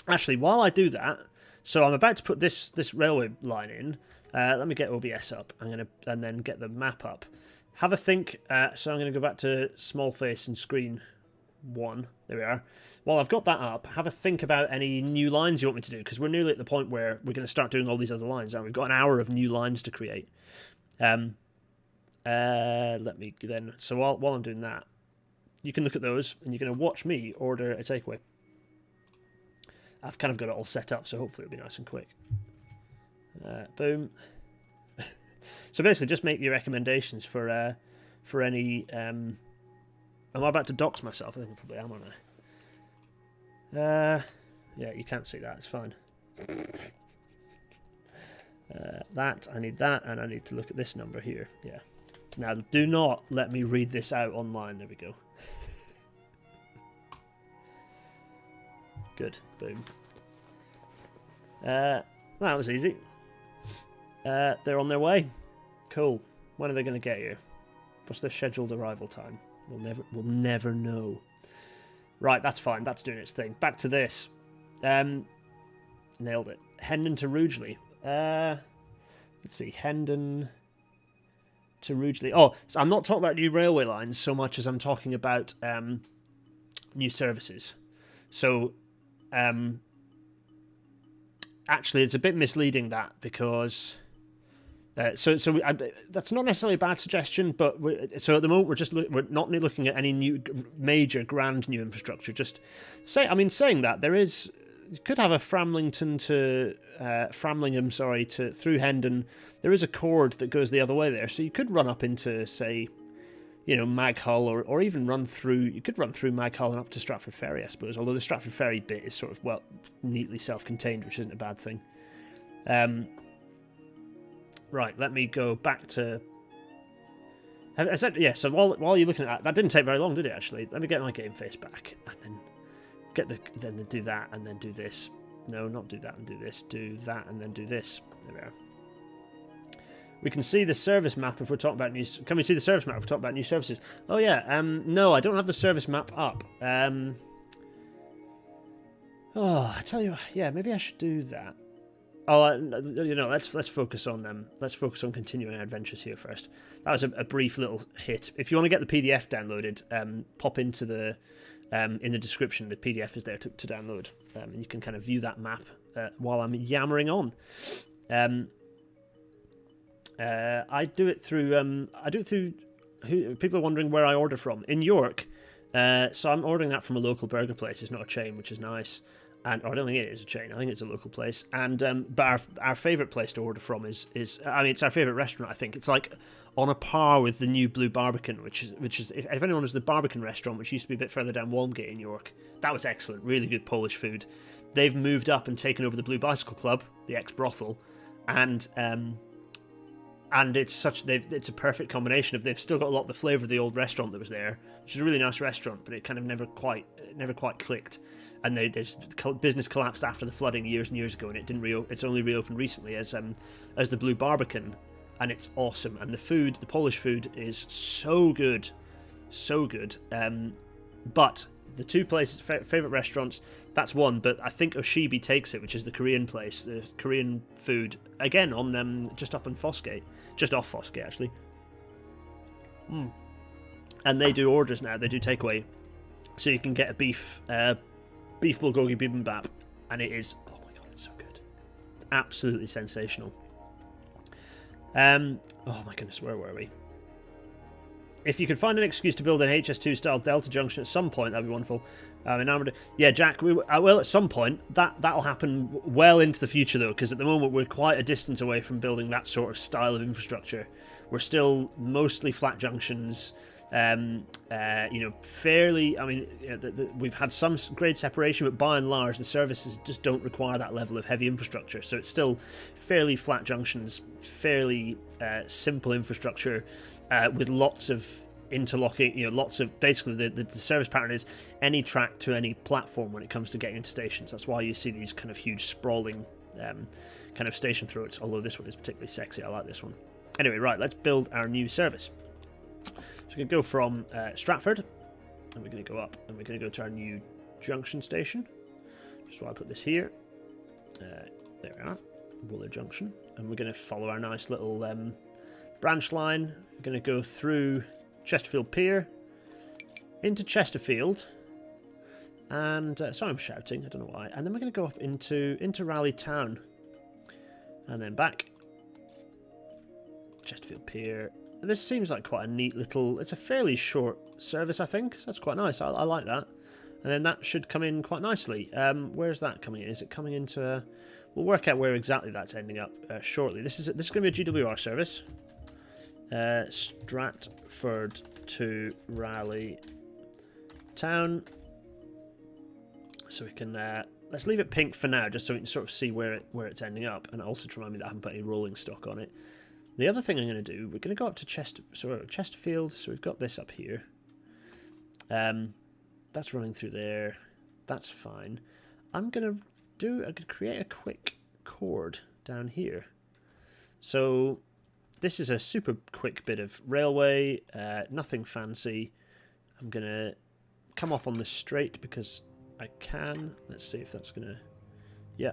Actually, while I do that, so I'm about to put this railway line in. Let me get OBS up. And then get the map up. Have a think. So I'm going to go back to small face and screen 1. There we are. While I've got that up, have a think about any new lines you want me to do, because we're nearly at the point where we're going to start doing all these other lines. We've got an hour of new lines to create. Let me then. So while I'm doing that, you can look at those, and you're going to watch me order a takeaway. I've kind of got it all set up, so hopefully it'll be nice and quick. Boom. So basically, just make your recommendations for any... am I about to dox myself? I think I probably am, aren't I? Yeah, you can't see that. It's fine. I need that, and I need to look at this number here. Yeah. Now, do not let me read this out online. There we go. Good. Boom. That was easy. They're on their way. Cool. When are they going to get here? What's their scheduled arrival time? We'll never know. Right, that's fine. That's doing its thing. Back to this. Nailed it. Hendon to Rugeley. Let's see. Hendon to Rugeley. Oh, so I'm not talking about new railway lines so much as I'm talking about new services. So, actually, it's a bit misleading that, because that's not necessarily a bad suggestion, but so at the moment we're not looking at any new major grand new infrastructure. Just saying that there is, you could have a Framlingham through Hendon. There is a cord that goes the other way there, so you could run up into, say, you know, Maghull, or even run through. You could run through Maghull and up to Stratford Ferry, I suppose. Although the Stratford Ferry bit is sort of, well, neatly self-contained, which isn't a bad thing. Right, let me go back to. Yeah. So while you're looking at that didn't take very long, did it? Actually, let me get my game face back, and then then do that, and then do this. No, not do that and do this. Do that and then do this. There we are. We can see the service map if we're talking about new... Can we see the service map if we're talking about new services? Oh, yeah. No, I don't have the service map up. Oh, I tell you... Yeah, maybe I should do that. Oh, you know, let's focus on continuing our adventures here first. That was a brief little hit. If you want to get the PDF downloaded, pop into the... in the description, the PDF is there to download. And you can kind of view that map while I'm yammering on. I do it through. People are wondering where I order from in York. So I'm ordering that from a local burger place. It's not a chain, which is nice. And I don't think it is a chain. I think it's a local place. And but our favourite place to order from is I mean, it's our favourite restaurant. I think it's like on a par with the new Blue Barbican, which is if anyone knows the Barbican restaurant, which used to be a bit further down Walmgate in York, that was excellent. Really good Polish food. They've moved up and taken over the Blue Bicycle Club, the ex-brothel, and it's a perfect combination of they've still got a lot of the flavour of the old restaurant that was there, which is a really nice restaurant, but it kind of never quite clicked. And business collapsed after the flooding years and years ago, and it's only reopened recently as the Blue Barbican, and it's awesome. And the Polish food is so good. But the two places, favourite restaurants, that's one, but I think Oshibi takes it, which is the Korean place, the Korean food, again on just up on Fossgate, just off Fossgate actually. And they do orders now, they do takeaway, so you can get a beef bulgogi bibimbap, and it is, oh my god, it's so good, it's absolutely sensational. Oh my goodness, where were we? If you could find an excuse to build an HS2 style Delta Junction at some point, that'd be wonderful. Yeah, Jack, well, at some point. That'll happen well into the future, though, because at the moment we're quite a distance away from building that sort of style of infrastructure. We're still mostly flat junctions, fairly... I mean, we've had some grade separation, but by and large, the services just don't require that level of heavy infrastructure. So it's still fairly flat junctions, fairly simple infrastructure, with lots of interlocking, lots of... Basically, the service pattern is any track to any platform when it comes to getting into stations. That's why you see these kind of huge, sprawling kind of station throats, although this one is particularly sexy. I like this one. Anyway, right, let's build our new service. So we're going to go from Stratford, and we're going to go up, and we're going to go to our new Junction station. Just while I put this here. There we are, Wooler Junction. And we're going to follow our nice little branch line. We're going to go through Chesterfield Pier, into Chesterfield, and sorry I'm shouting, I don't know why. And then we're going to go up into Raleigh Town, and then back. Chesterfield Pier. This seems like quite a neat little... It's a fairly short service, I think. So that's quite nice. I like that. And then that should come in quite nicely. Where's that coming in? Is it coming into... We'll work out where exactly that's ending up shortly. This is going to be a GWR service. Stratford to Raleigh Town. So we can... let's leave it pink for now, just so we can sort of see where it's ending up. And also to remind me that I haven't put any rolling stock on it. The other thing I'm going to do, we're going to go up to Chesterfield, so we've got this up here. That's running through there. That's fine. I'm going to create a quick chord down here. So this is a super quick bit of railway, nothing fancy. I'm going to come off on the straight because I can. Let's see if that's going to... Yeah.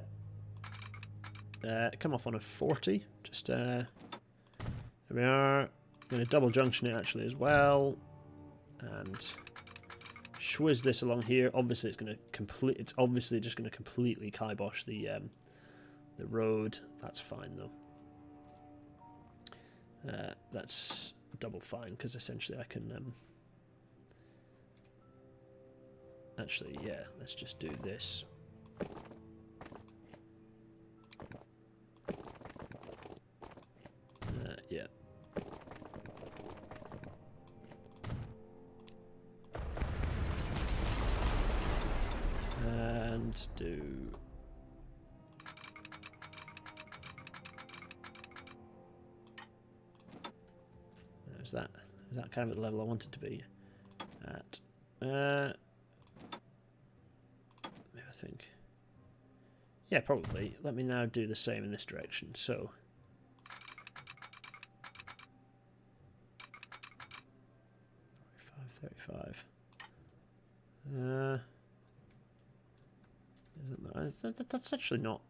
Come off on a 40. Just... There we are. I'm going to double junction it actually as well, and swizz this along here. Obviously, it's obviously just going to completely kibosh the road. That's fine though. That's double fine because essentially I can actually, yeah. Let's just do this. Yeah. let's do... Is that kind of at the level I want it to be at? Maybe I think. Yeah, probably. Let me now do the same in this direction. So 35. That's actually not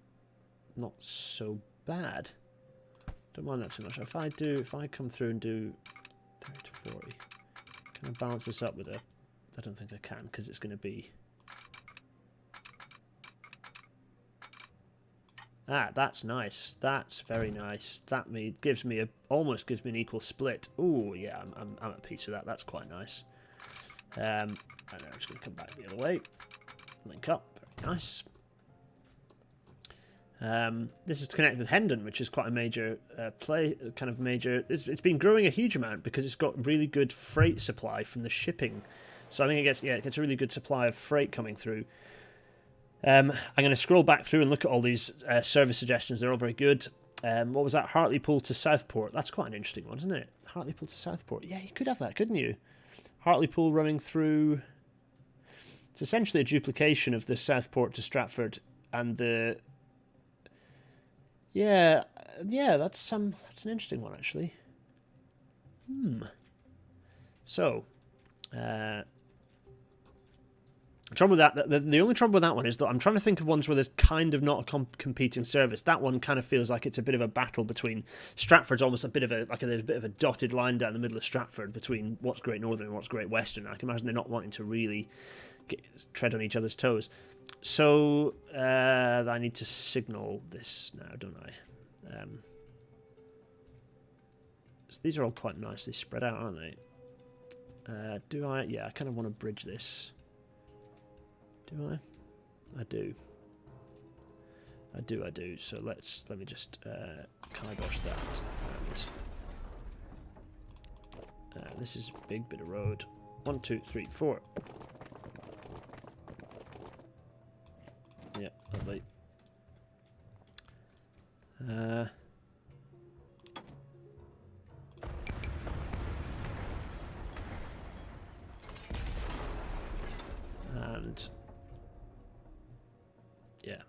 so bad. Don't mind that too much. If I come through and do 30 to 40, can I balance this up with a? I don't think I can, because it's going to be. That's nice. That's very nice. That almost gives me an equal split. Oh yeah, I'm at peace with that. That's quite nice. And I'm just going to come back the other way. Link up. Very nice. This is connected with Hendon, which is quite a major It's been growing a huge amount because it's got really good freight supply from the shipping. So I think it gets a really good supply of freight coming through. I'm going to scroll back through and look at all these service suggestions. They're all very good. What was that? Hartlepool to Southport. That's quite an interesting one, isn't it? Hartlepool to Southport. Yeah, you could have that, couldn't you? Hartlepool running through... It's essentially a duplication of the Southport to Stratford and the... Yeah, that's an interesting one, actually. So, the trouble with that, the only trouble with that one is that I'm trying to think of ones where there's kind of not a competing service. That one kind of feels like it's a bit of a battle between Stratford's almost a bit of a there's a bit of a dotted line down the middle of Stratford between what's Great Northern and what's Great Western. I can imagine they're not wanting to really tread on each other's toes. So I need to signal this now, don't I? So these are all quite nicely spread out, aren't they? Do I? Yeah, I kind of want to bridge this. Do I? I do. So let me just kibosh that. And this is a big bit of road. 1, 2, 3, 4. Yeah, lovely. And yeah.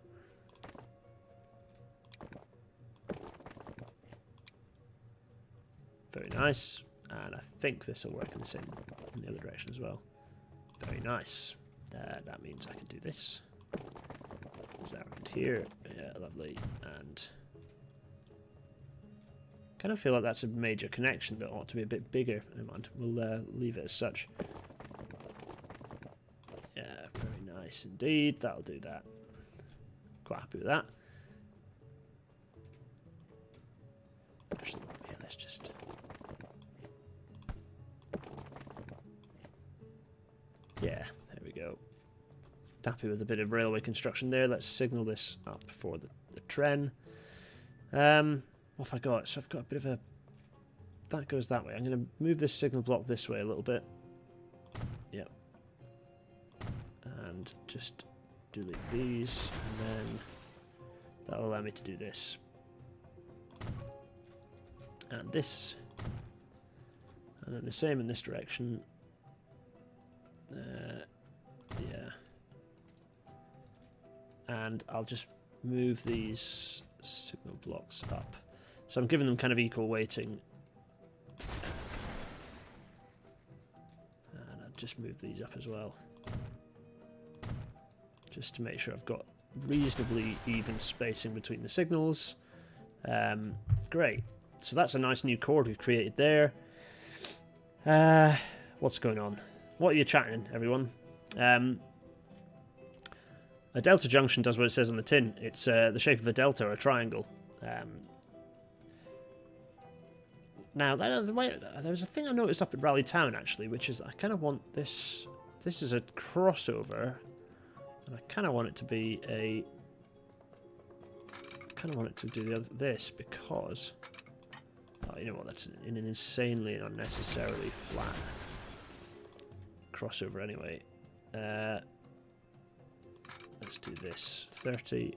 Very nice. And I think this will work in the other direction as well. Very nice. That means I can do this. Is that around here? Yeah, lovely. And kind of feel like that's a major connection that ought to be a bit bigger. Never mind. We'll leave it as such. Yeah, very nice indeed. That'll do that. Quite happy with that. Actually, yeah, let's just... Yeah, there we go. Happy with a bit of railway construction there. Let's signal this up for the tren. What have I got? So I've got a bit of a... That goes that way. I'm going to move this signal block this way a little bit. Yep. And just delete these. And then that'll allow me to do this. And this. And then the same in this direction. Yeah. And I'll just move these signal blocks up. So I'm giving them kind of equal weighting. And I'll just move these up as well. Just to make sure I've got reasonably even spacing between the signals. Great. So that's a nice new chord we've created there. What's going on? What are you chatting, everyone? A delta junction does what it says on the tin. It's the shape of a delta or a triangle. Now, there was a thing I noticed up at Raleigh Town, actually, which is I kind of want this... This is a crossover, and I kind of want it to be a... I kind of want it to do this, because... Oh, you know what, that's in an insanely and unnecessarily flat crossover anyway. Let's let's do this. 30.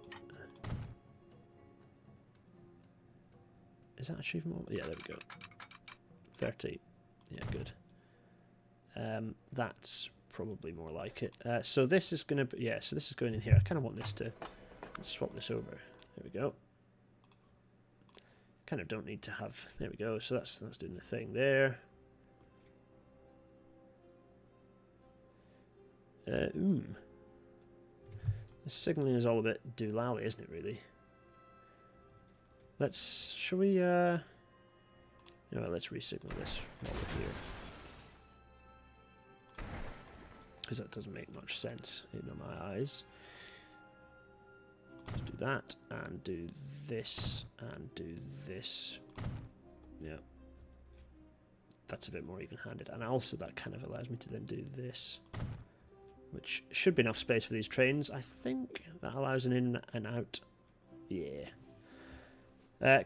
Is that achievement? Yeah, there we go. 30. Yeah, good. That's probably more like it. So this is going to be... Yeah, so this is going in here. I kind of want this to... Let's swap this over. There we go. Kind of don't need to have... There we go. So that's doing the thing there. The signalling is all a bit doolally, isn't it, really? Shall we, let's re-signal this while we're here. Because that doesn't make much sense in my eyes. Let's do that, and do this, and do this. Yeah. That's a bit more even-handed. And also that kind of allows me to then do this, which should be enough space for these trains. I think that allows an in and out. Yeah.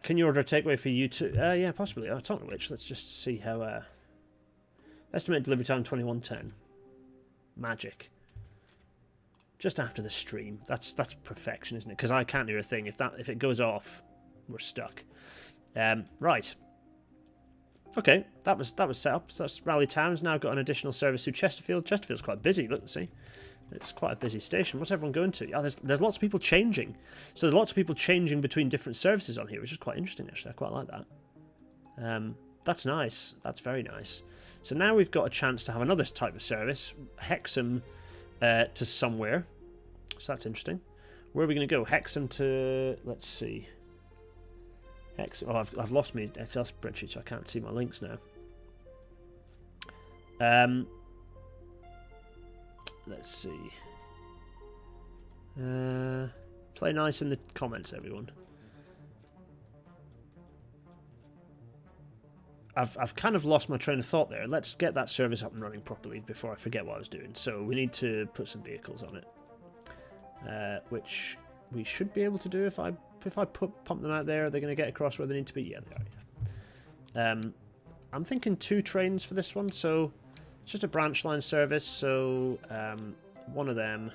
Can you order a takeaway for you too? Yeah, possibly. Oh, talking of which, let's just see how... Estimated delivery time 21:10. Magic. Just after the stream. That's perfection, isn't it? Because I can't do a thing. If it goes off, we're stuck. Right. Okay, that was set up. So that's Raleigh Town's now got an additional service to Chesterfield. Chesterfield's quite busy. Look, see. It's quite a busy station. What's everyone going to? Oh, there's lots of people changing. So there's lots of people changing between different services on here, which is quite interesting, actually. I quite like that. That's nice. That's very nice. So now we've got a chance to have another type of service. Hexam to somewhere. So that's interesting. Where are we going to go? Hexam to... Let's see. Hexam... Oh, I've lost my Excel spreadsheet, so I can't see my links now. Let's see. Play nice in the comments, everyone. I've kind of lost my train of thought there. Let's get that service up and running properly before I forget what I was doing. So we need to put some vehicles on it, which we should be able to do if I pump them out there. Are they going to get across where they need to be? Yeah, they are. Yeah. I'm thinking 2 trains for this one, so it's just a branch line service. So one of them,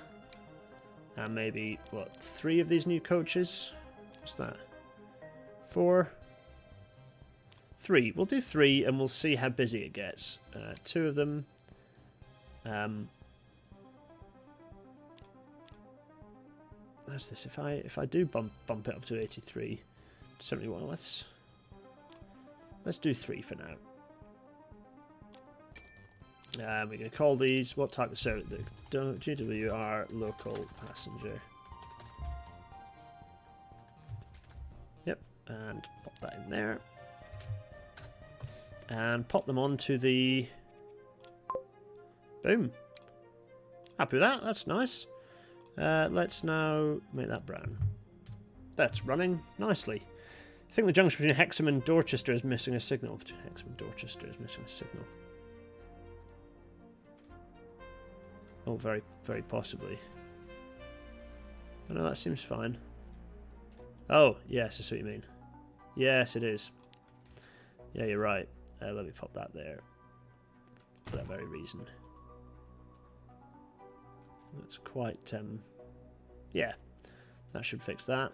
and maybe what 3 of these new coaches? What's that? 4. 3. We'll do 3 and we'll see how busy it gets. 2 of them. How's this? If I do bump it up to 83, 71, let's do 3 for now. We're going to call these, what type of service? The GWR local passenger. Yep, and pop that in there. And pop them onto the... Boom. Happy with that, that's nice. Let's now make that brown. That's running nicely. I think the junction between Hexam and Dorchester is missing a signal. Between Hexam and Dorchester is missing a signal. Oh, very, very possibly. Oh, no, that seems fine. Oh, yes, I see what you mean. Yes, it is. Yeah, you're right. Let me pop that there. For that very reason. That's quite, yeah. That should fix that.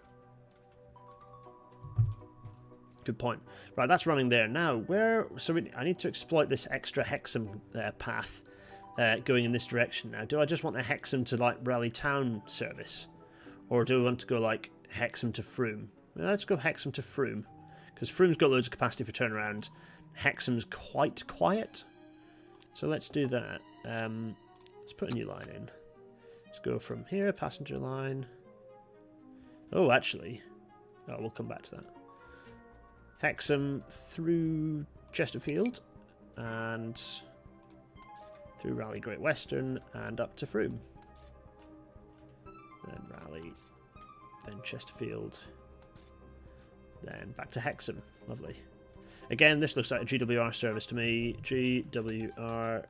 Good point. Right, that's running there. Now, where... So I need to exploit this extra Hexam path going in this direction now. Do I just want the Hexam to, like, Raleigh Town service? Or do I want to go, like, Hexam to Frome? Well, let's go Hexam to Frome. Because Frome's got loads of capacity for turnaround. Hexam's quite quiet. So let's do that. Let's put a new line in. Let's go from here, passenger line. Oh, actually. Oh, we'll come back to that. Hexam through Chesterfield. And through Raleigh Great Western and up to Frome. Then Raleigh. Then Chesterfield. Then back to Hexam. Lovely. Again, this looks like a GWR service to me. GWR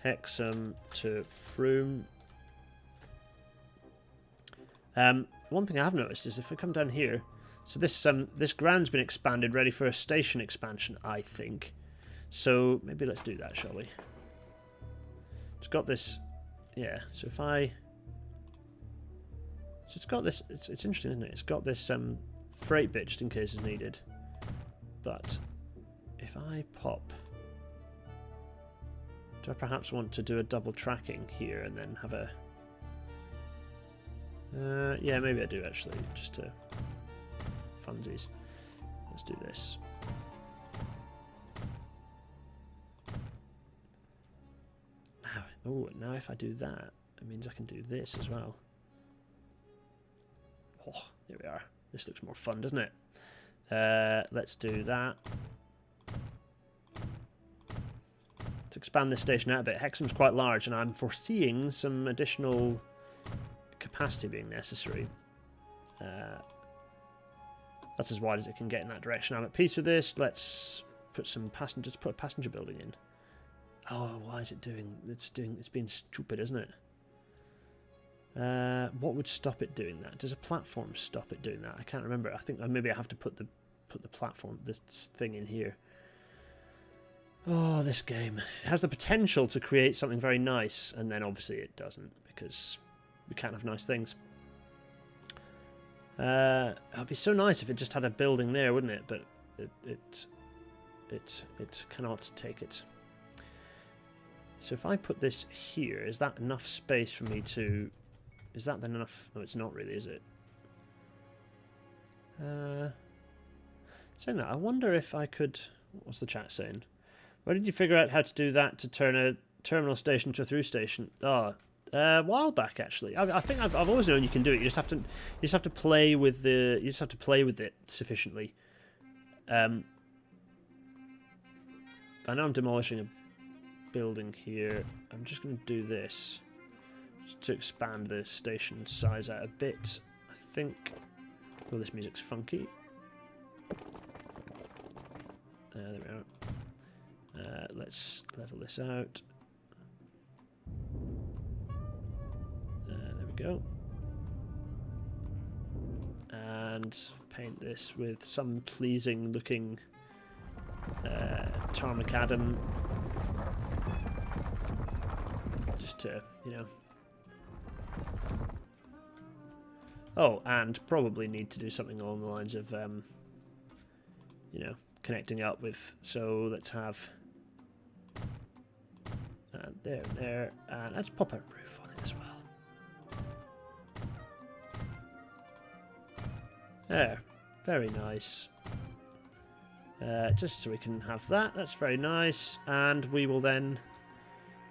Hexam to Frome. One thing I have noticed is if I come down here, so this ground's been expanded, ready for a station expansion, I think. So maybe let's do that, shall we? It's got this, yeah. So if I So it's got this. It's interesting, isn't it? It's got this freight bit just in case it's needed. But if I pop, do I perhaps want to do a double tracking here and then have a? Yeah, maybe I do actually. Just to funsies. Let's do this. Now, oh, now if I do that, it means I can do this as well. Oh, there we are. This looks more fun, doesn't it? Let's do that. Let's expand this station out a bit. Hexam's quite large, and I'm foreseeing some additional capacity being necessary. That's as wide as it can get in that direction. I'm at peace with this. Let's put some passengers. Put a passenger building in. Oh, why is it doing? It's being stupid, isn't it? What would stop it doing that? Does a platform stop it doing that? I can't remember. I think maybe I have to put the platform, this thing in here. Oh, this game. It has the potential to create something very nice, and then obviously it doesn't, because we can't have nice things. It'd be so nice if it just had a building there, wouldn't it? But it cannot take it. So if I put this here, is that enough space for me to... Is that then enough? No, it's not really, is it? Saying that, I wonder if I could... What's the chat saying? Where did you figure out how to do that to turn a terminal station to a through station? Oh, a while back actually. I think I've always known you can do it. You just have to play with the. You just have to play with it sufficiently. I know I'm demolishing a building here. I'm just going to do this just to expand the station size out a bit. I think. Well, this music's funky. There we are. Let's level this out. There we go. And paint this with some pleasing looking tarmacadam. Just to, you know. Oh, and probably need to do something along the lines of, you know, connecting up with. So let's have there and there, and let's pop a roof on it as well. There, very nice. Just so we can have that. That's very nice, and we will then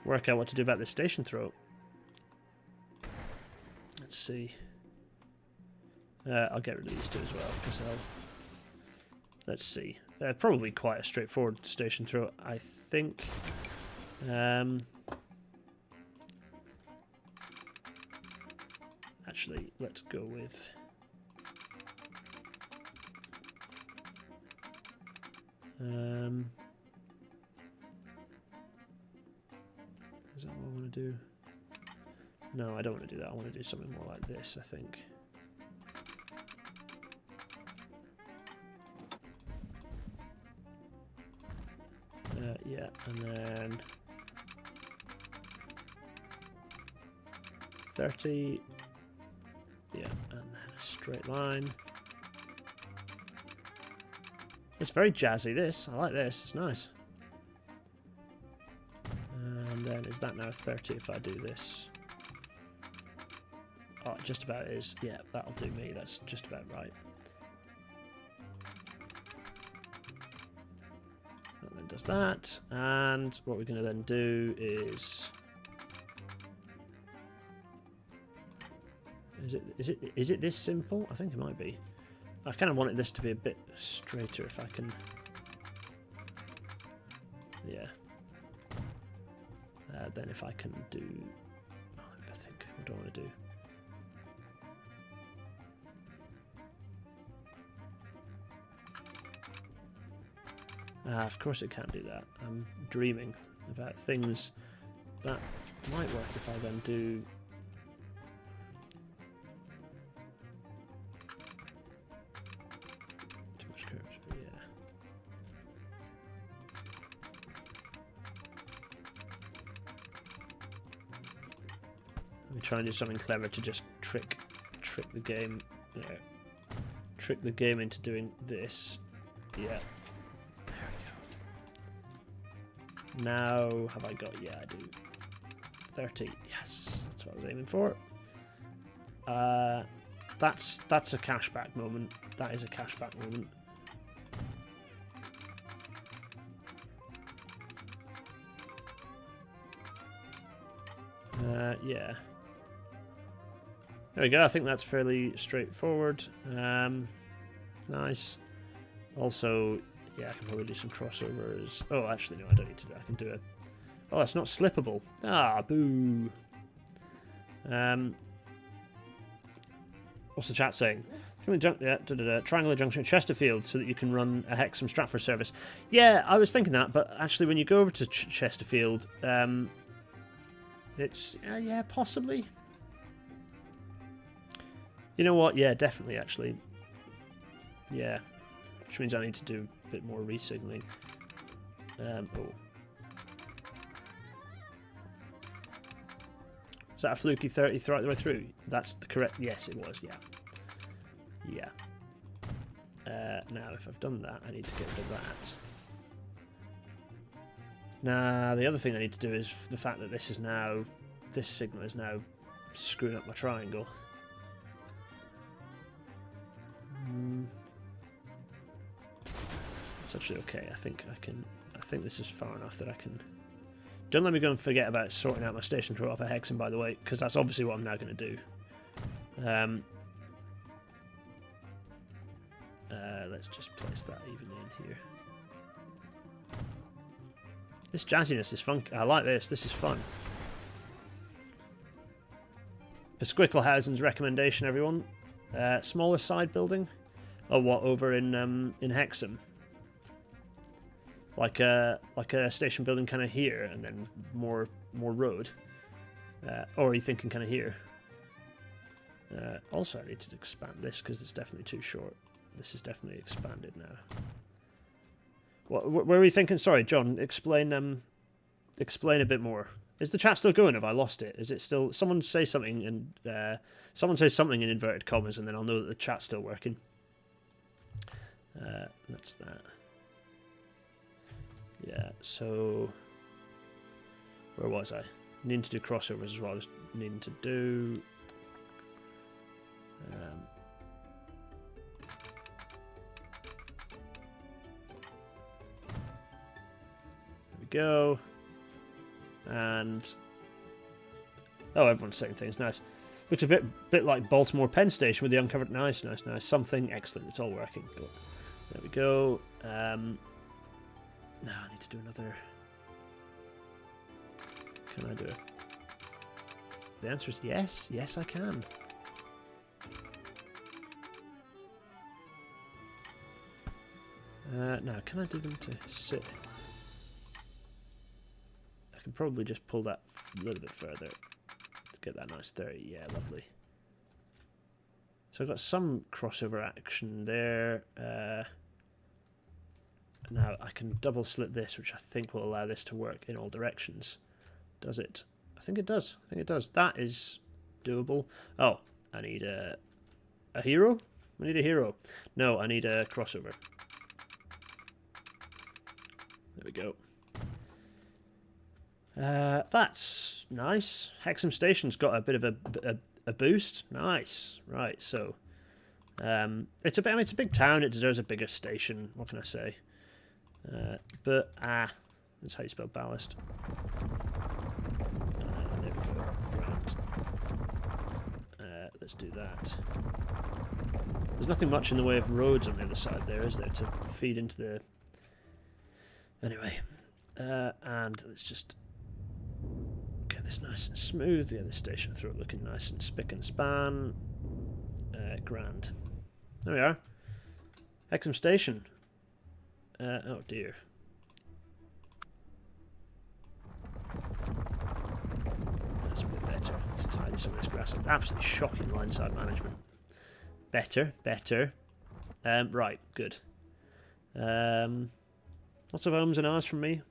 work out what to do about this station throat. Let's see. I'll get rid of these two as well, because let's see. Probably quite a straightforward station throat, I think. Actually, let's go with... is that what I want to do? No, I don't want to do that. I want to do something more like this, I think. Yeah, and then 30. Yeah, and then a straight line. It's very jazzy, this. I like this. It's nice. And then is that now 30 if I do this? Oh, it just about is. Yeah, that'll do me. That's just about right. That then does that. And what we're going to then do is... Is it this simple? I think it might be. I kind of wanted this to be a bit straighter if I can... Yeah. Then if I can do... Oh, I think, what do I want to do? Of course it can't do that. I'm dreaming about things that might work if I then do... Try and do something clever to just trick trick the game. Trick the game into doing this. Yeah. There we go. Now, have I got? Yeah, I do. 30. Yes, that's what I was aiming for. That's a cashback moment. That is a cashback moment. Yeah. There we go. I think that's fairly straightforward. Nice. Also, yeah, I can probably do some crossovers. Oh, actually, no, I don't need to do that. I can do it. Oh, it's not slippable. Ah, boo. What's the chat saying? Triangular Junction Chesterfield so that you can run a Hexam Stratford service. Yeah, I was thinking that, but actually when you go over to Chesterfield, it's... yeah, possibly. You know what? Yeah, definitely, actually. Yeah. Which means I need to do a bit more resignaling. Oh. Is that a fluky 30 right the way through? That's the correct... Yes, it was, yeah. Yeah. Now, if I've done that, I need to get rid of that. Now, the other thing I need to do is the fact that this is now... This signal is now screwing up my triangle. It's actually okay. I think I can... I think this is far enough that I can... Don't let me go and forget about sorting out my station throw up a Hexam, by the way, because that's obviously what I'm now going to do. Let's just place that evenly in here. This jazziness is fun. I like this. This is fun. Besquicklehausen's recommendation, everyone. Smaller side building. Oh, what, over in Hexam? Like a station building kind of here, and then more road. Or are you thinking kind of here? Also, I need to expand this because it's definitely too short. This is definitely expanded now. Where are you thinking? Sorry, John. Explain a bit more. Is the chat still going? Have I lost it? Is it still? Someone say something, and someone says something in inverted commas, and then I'll know that the chat's still working. That's that. Yeah. So where was I? Needing to do crossovers as well. I was needing to do. There we go. And oh, everyone's saying things. Nice. Looks a bit like Baltimore Penn Station with the uncovered. Nice. Something excellent. It's all working. But there we go. Now I need to do another. Can I do it? The answer is yes. Yes, I can. Now, can I do them to sit? I can probably just pull that a little bit further to get that nice 30. Yeah, lovely. So I've got some crossover action there. Now I can double slit this, which I think will allow this to work in all directions. Does it? I think it does. I think it does. That is doable. Oh, I need a hero? I need a hero. No, I need a crossover. There we go. That's nice. Hexam Station's got a bit of a boost. Nice. Right, so it's a big town. It deserves a bigger station. What can I say? But that's how you spell ballast. There we go. Grand. Let's do that. There's nothing much in the way of roads on the other side there, is there, to feed into the... Anyway, and let's just get this nice and smooth. Yeah, this station through it looking nice and spick and span. Grand. There we are. Hexam Station. Oh dear. That's a bit better. Let's tidy some of this grass up. Absolutely shocking line side management. Better. Right, good. Lots of ums and ahs from me.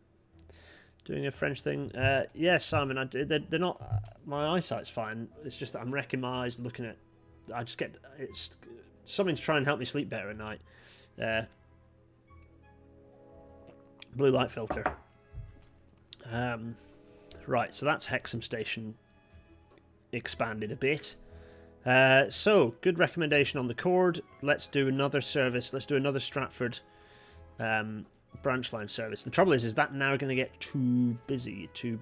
Doing a French thing. Yeah, Simon, they're not... my eyesight's fine. It's just that I'm wrecking my eyes looking at I just get it's something to try and help me sleep better at night. Blue light filter. Right, so that's Hexam Station expanded a bit. So, good recommendation on the cord. Let's do another service. Let's do another Stratford branch line service. The trouble is that now going to get too busy, too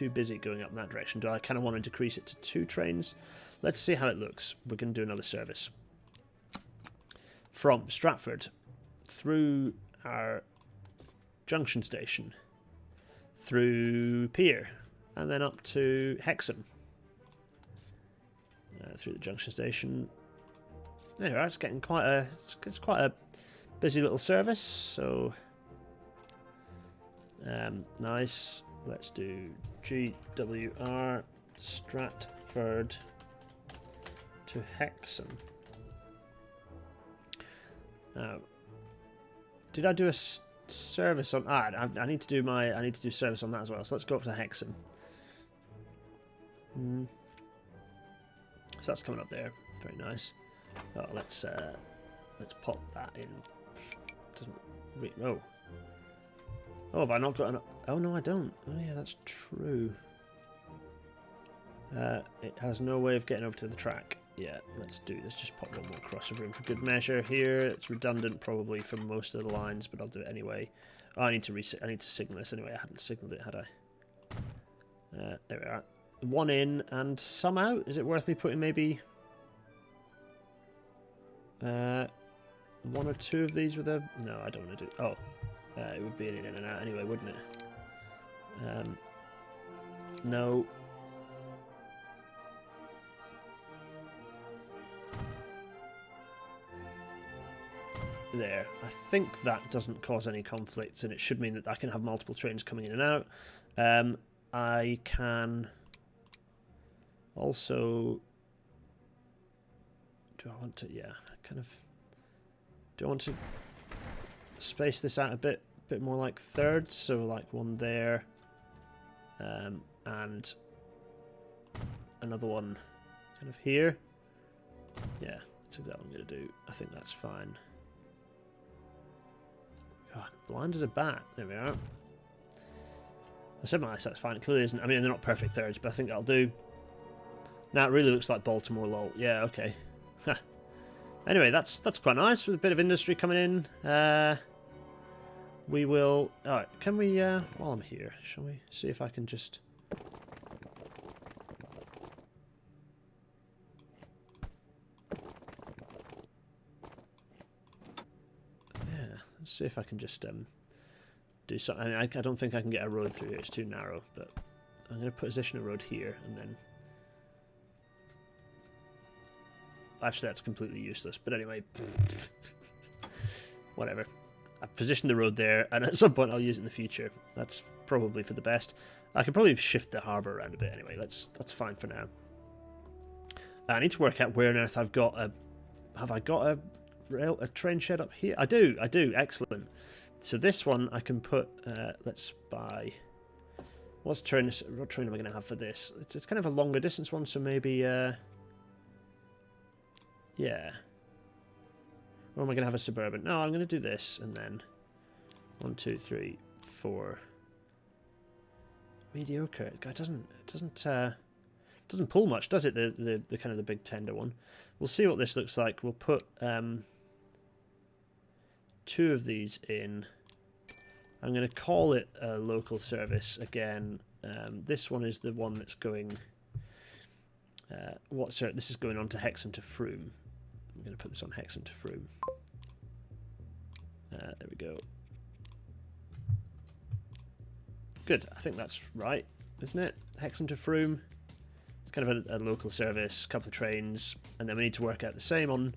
busy going up in that direction. Do I kind of want to decrease it to 2 trains? Let's see how it looks. We're going to do another service. From Stratford through our Junction station, through Pier, and then up to Hexam. Through the Junction station. There you are. It's getting quite a busy little service. So nice. Let's do GWR Stratford to Hexam. Now, did I do a service on? I need to do service on that as well. So let's go up to Hexam. So that's coming up there. Very nice. Oh, let's pop that in. Oh, have I not got an? Oh no, I don't. Oh yeah, that's true. It has no way of getting over to the track. Yeah, let's just pop one more crossover in for good measure here. It's redundant probably for most of the lines, but I'll do it anyway. Oh, I need to signal this anyway. I hadn't signaled it, had I? There we are. 1 in and some out. Is it worth me putting maybe 1 or 2 of these with a? No, I don't want to do. Oh, it would be an in and out anyway, wouldn't it? No. There. I think that doesn't cause any conflicts, and it should mean that I can have multiple trains coming in and out. I can also. Do I want to? Yeah, kind of. Do I want to space this out a bit more like thirds? So like one there, and another one kind of here. Yeah, that's exactly what I'm going to do. I think that's fine. God, blind as a bat. There we are. I said my eyesight's fine. It clearly isn't. I mean, they're not perfect thirds, but I think that'll do. Now it really looks like Baltimore, lol. Yeah, okay. Anyway, that's quite nice with a bit of industry coming in. We will. Alright, can we? While I'm here, shall we see if I can just. Let's see if I can just do something. I mean, I don't think I can get a road through here. It's too narrow, but I'm going to position a road here, and then... Actually, that's completely useless, but anyway. Whatever. I've positioned the road there, and at some point I'll use it in the future. That's probably for the best. I could probably shift the harbour around a bit anyway. That's fine for now. I need to work out where on earth I've got a... Have I got a train shed up here? I do. Excellent. So this one I can put. Let's buy. What train am I going to have for this? It's kind of a longer distance one, so maybe. Yeah. Or am I going to have a suburban? No, I'm going to do this, and then 1, 2, 3, 4. Mediocre. It doesn't pull much, does it? The kind of the big tender one. We'll see what this looks like. We'll put 2 of these in. I'm going to call it a local service again. This one is the one that's going. This is going on to Hexam to Frome. I'm going to put this on Hexam to Frome. There we go. Good. I think that's right, isn't it? Hexam to Frome. It's kind of a local service, a couple of trains, and then we need to work out the same on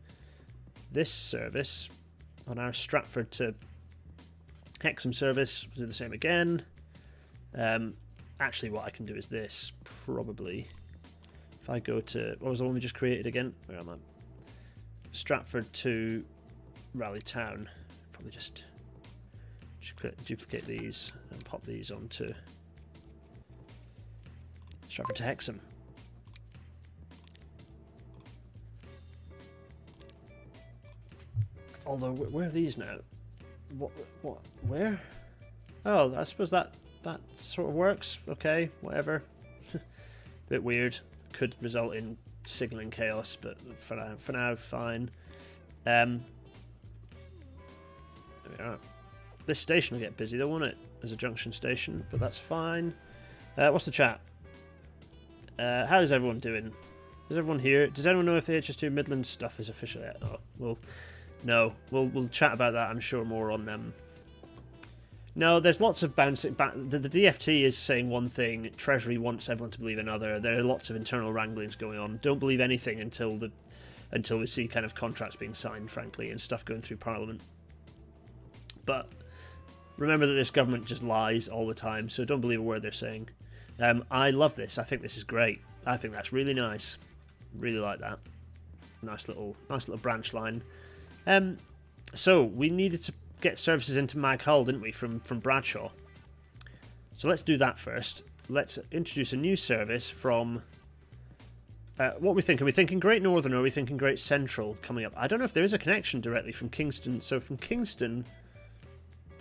this service. On our Stratford to Hexam service, we'll do the same again. Actually, what I can do is this, probably. If I go to... What was the one we just created again? Where am I? Stratford to Raleigh Town. Probably just duplicate these and pop these onto Stratford to Hexam. Although, where are these now? What, where? Oh, I suppose that sort of works. Okay, whatever. Bit weird. Could result in signalling chaos, but for now, fine. There we are. This station will get busy though, won't it? As a junction station, but that's fine. What's the chat? How's everyone doing? Is everyone here? Does anyone know if the HS2 Midlands stuff is official yet? Oh, well, no. We'll chat about that, I'm sure, more on them. No, there's lots of bouncing back. The DFT is saying one thing. Treasury wants everyone to believe another. There are lots of internal wranglings going on. Don't believe anything until we see kind of contracts being signed, frankly, and stuff going through Parliament. But remember that this government just lies all the time, so don't believe a word they're saying. I love this. I think this is great. I think that's really nice. Really like that. Nice little branch line. So we needed to get services into Mag Hull, didn't we, from Bradshaw? So let's do that first. Let's introduce a new service from... what are we thinking? Are we thinking Great Northern or are we thinking Great Central coming up? I don't know if there is a connection directly from Kingston. So from Kingston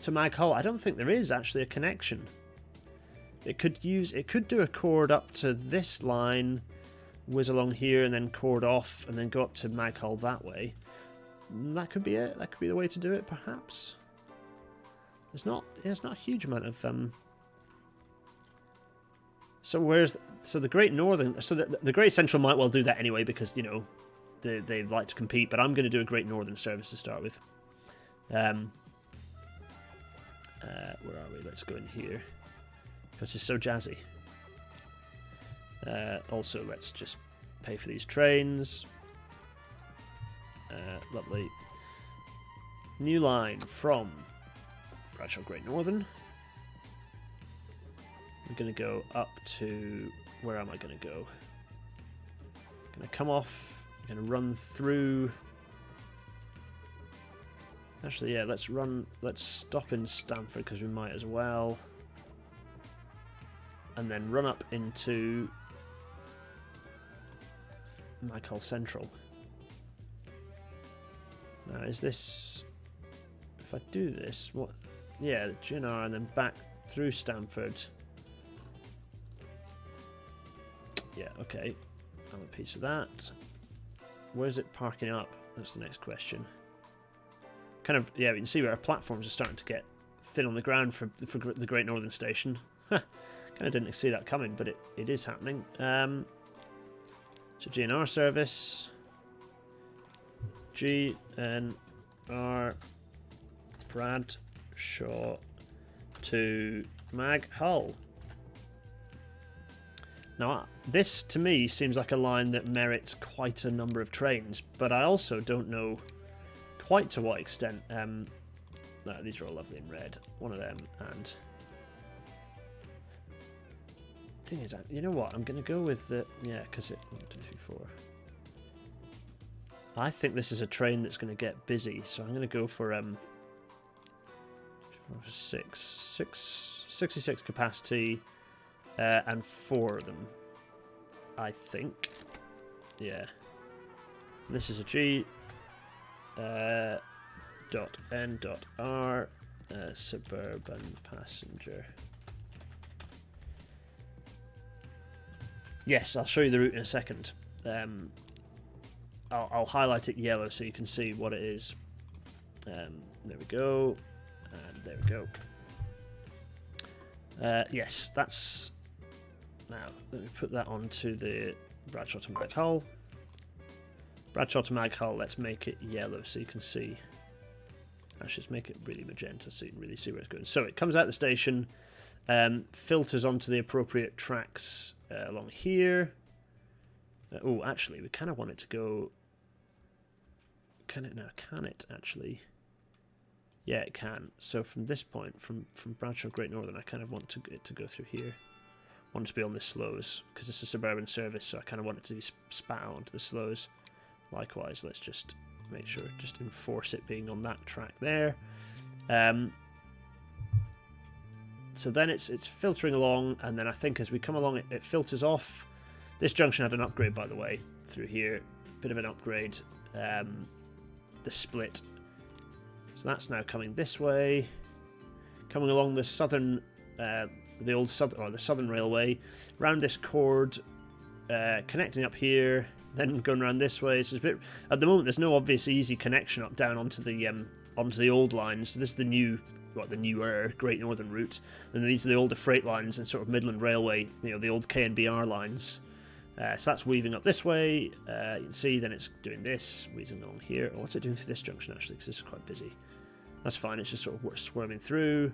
to Mag Hull, I don't think there is actually a connection. It could do a chord up to this line, whiz along here, and then chord off, and then go up to Mag Hull that way. That could be it. That could be the way to do it, perhaps. There's not a huge amount of So the Great Northern, so the Great Central might well do that anyway because you know they like to compete. But I'm going to do a Great Northern service to start with. Where are we? Let's go in here because it's so jazzy. Also, let's just pay for these trains. Lovely. New line from Bradshaw Great Northern. I'm going to go up to... Where am I going to go? I'm going to come off. I'm going to run through... Actually, yeah, let's stop in Stamford because we might as well. And then run up into Michael Central. Now, is this... If I do this, what... Yeah, the GNR and then back through Stamford. Yeah, okay. I'm a piece of that. Where's it parking up? That's the next question. Kind of, yeah, we can see where our platforms are starting to get thin on the ground for the Great Northern Station. Kind of didn't see that coming, but it is happening. It's a GNR service. GNR Bradshaw to Mag Hull. Now, this to me seems like a line that merits quite a number of trains, but I also don't know quite to what extent. No, these are all lovely in red. One of them, and thing is, you know what? I'm going to go with the because it 1, 2, 3, 4. I think this is a train that's going to get busy, so I'm going to go for 66 capacity. And 4 of them, I think. Yeah. And this is a G. Dot N. Dot R. Suburban passenger. Yes, I'll show you the route in a second. I'll highlight it yellow so you can see what it is. There we go. And there we go. Yes, that's... Now, let me put that onto the Bradshaw to Mag Hull. Bradshaw to Mag Hull, let's make it yellow so you can see. Actually, let's make it really magenta so you can really see where it's going. So it comes out the station, filters onto the appropriate tracks along here. Oh, actually, we kind of want it to go... Can it now? Can it, actually? Yeah, it can. So from this point, from Bradshaw Great Northern, I kind of want it to go through here. I want it to be on the slows, because it's a suburban service, so I kind of want it to be spat out onto the slows. Likewise, let's just make sure, just enforce it being on that track there. So then it's filtering along, and then I think as we come along, it filters off. This junction had an upgrade, by the way, through here. Bit of an upgrade. The split So that's now coming this way, coming along the southern, the southern railway, round this chord, connecting up here, then going around this way. So it's a bit. At the moment, there's no obvious easy connection up down onto the old lines. So this is the newer Great Northern route, and these are the older freight lines and sort of Midland Railway. The old KNBR lines. So that's weaving up this way. You can see then it's doing this, weaving along here. Oh, what's it doing through this junction actually? Because this is quite busy. That's fine. It's just sort of swarming through,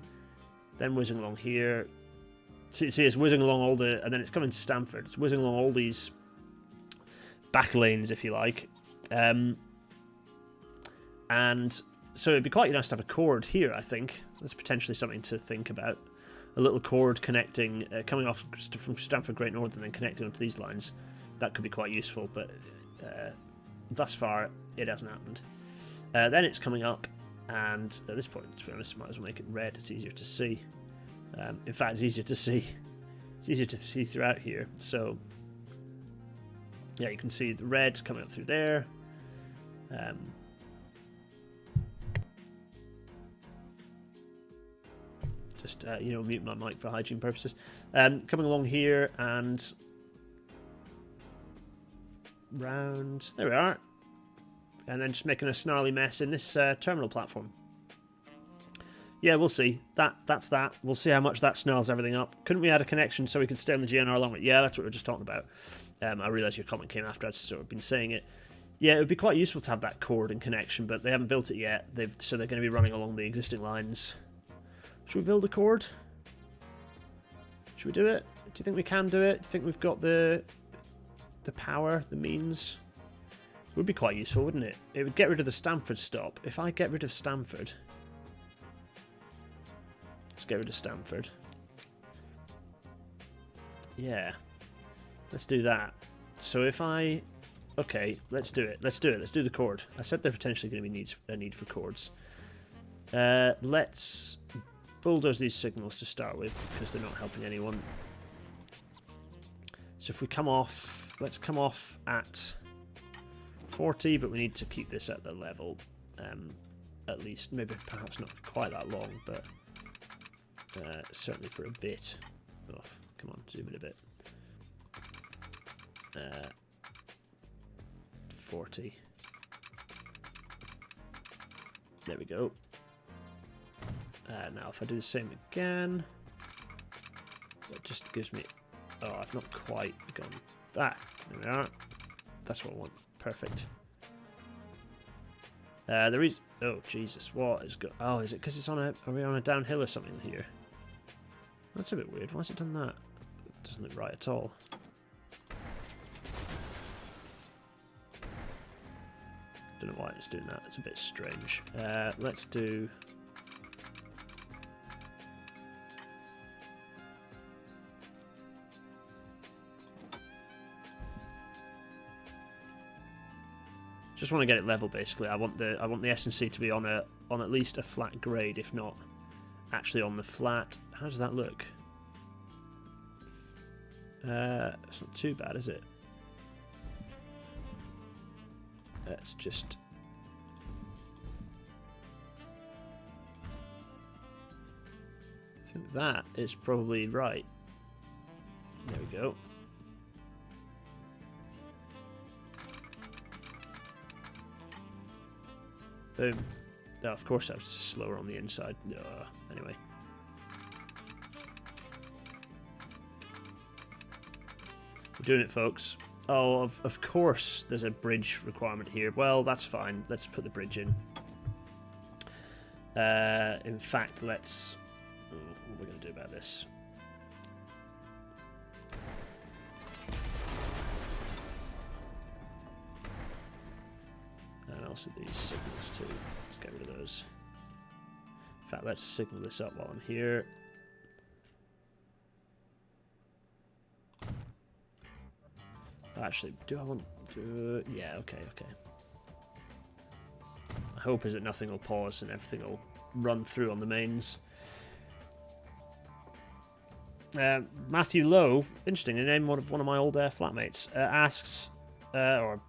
then whizzing along here. See, it's whizzing along all the, and then it's coming to Stamford. It's whizzing along all these back lanes, if you like, and so it'd be quite nice to have a chord here. I think that's potentially something to think about. A little chord connecting, coming off from Stamford Great Northern and then connecting onto these lines. That could be quite useful, but thus far it hasn't happened. Then it's coming up, and at this point, to be honest, might as well make it red. It's easier to see. In fact, it's easier to see. It's easier to see throughout here. So yeah, you can see the red coming up through there. Just mute my mic for hygiene purposes. Coming along here and round. There we are. And then just making a snarly mess in this terminal platform. Yeah, we'll see. That's that. We'll see how much that snarls everything up. Couldn't we add a connection so we could stay on the GNR longer? Yeah, that's what we were just talking about. I realised your comment came after I'd sort of been saying it. Yeah, it would be quite useful to have that chord and connection, but they haven't built it yet. So they're going to be running along the existing lines. Should we build a chord? Should we do it? Do you think we can do it? Do you think we've got the power, the means? It would be quite useful, wouldn't it? It would get rid of the Stamford stop. If I get rid of Stamford... Let's get rid of Stamford. Yeah. Let's do that. So if I... Okay, let's do it. Let's do it. Let's do the chord. I said there potentially going to be a need for chords. Let's bulldoze these signals to start with, because they're not helping anyone. So if we come off... Let's come off at 40, but we need to keep this at the level. At least, maybe perhaps not quite that long, but... certainly for a bit. Oh, come on, zoom in a bit. 40. There we go. Now, if I do the same again, it just gives me... Oh, I've not quite gone... Ah, there we are. That's what I want. Perfect. There is... Oh, Jesus, what is go... Oh, is it because it's on a... Are we on a downhill or something here? That's a bit weird. Why has it done that? It doesn't look right at all. Don't know why it's doing that. It's a bit strange. Let's do... Just want to get it level, basically. I want the S&C to be on at least a flat grade, if not actually on the flat. How does that look? It's not too bad, is it? Let's just... I think that is probably right. There we go. Boom. Oh, of course I was slower on the inside. Anyway. We're doing it, folks. Oh, of course there's a bridge requirement here. Well, that's fine. Let's put the bridge in. In fact, let's... what are we going to do about this? And also these signals too. Let's get rid of those. In fact, let's signal this up while I'm here. Actually, do I want to... Yeah, okay. My hope is that nothing will pause and everything will run through on the mains. Matthew Lowe, interesting, the name of one of my old flatmates, asks, or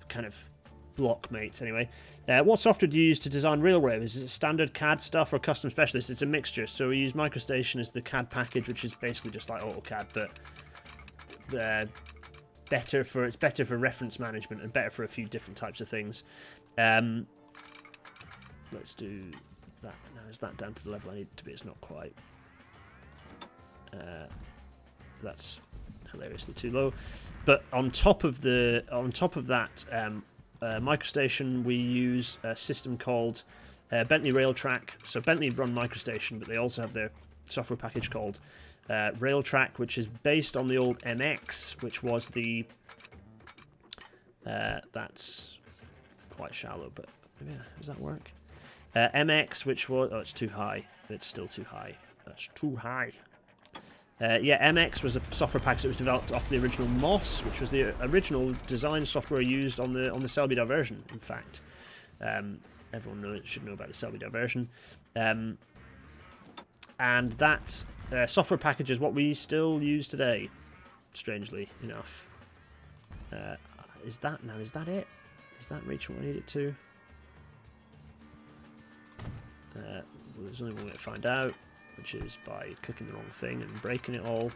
kind of block mates anyway. What software do you use to design railways? Is it standard CAD stuff or custom specialist? It's a mixture. So we use MicroStation as the CAD package, which is basically just like AutoCAD, but it's better for reference management and better for a few different types of things. Let's do that. Now is that down to the level I need it to be? It's not quite. That's hilariously too low. But on top of that MicroStation, we use a system called Bentley Railtrack. So Bentley run MicroStation, but they also have their software package called Railtrack, which is based on the old MX, which was the that's quite shallow, but yeah, does that work? MX, which was it's too high. It's still too high. That's too high. Yeah, MX was a software package that was developed off the original MOS, which was the original design software used on the Selby diversion. In fact, everyone should know about the Selby diversion, and that software package is what we still use today. Strangely enough, is that it? Is that reaching what I need it to? Well, there's only one way to find out, which is by clicking the wrong thing and breaking it all.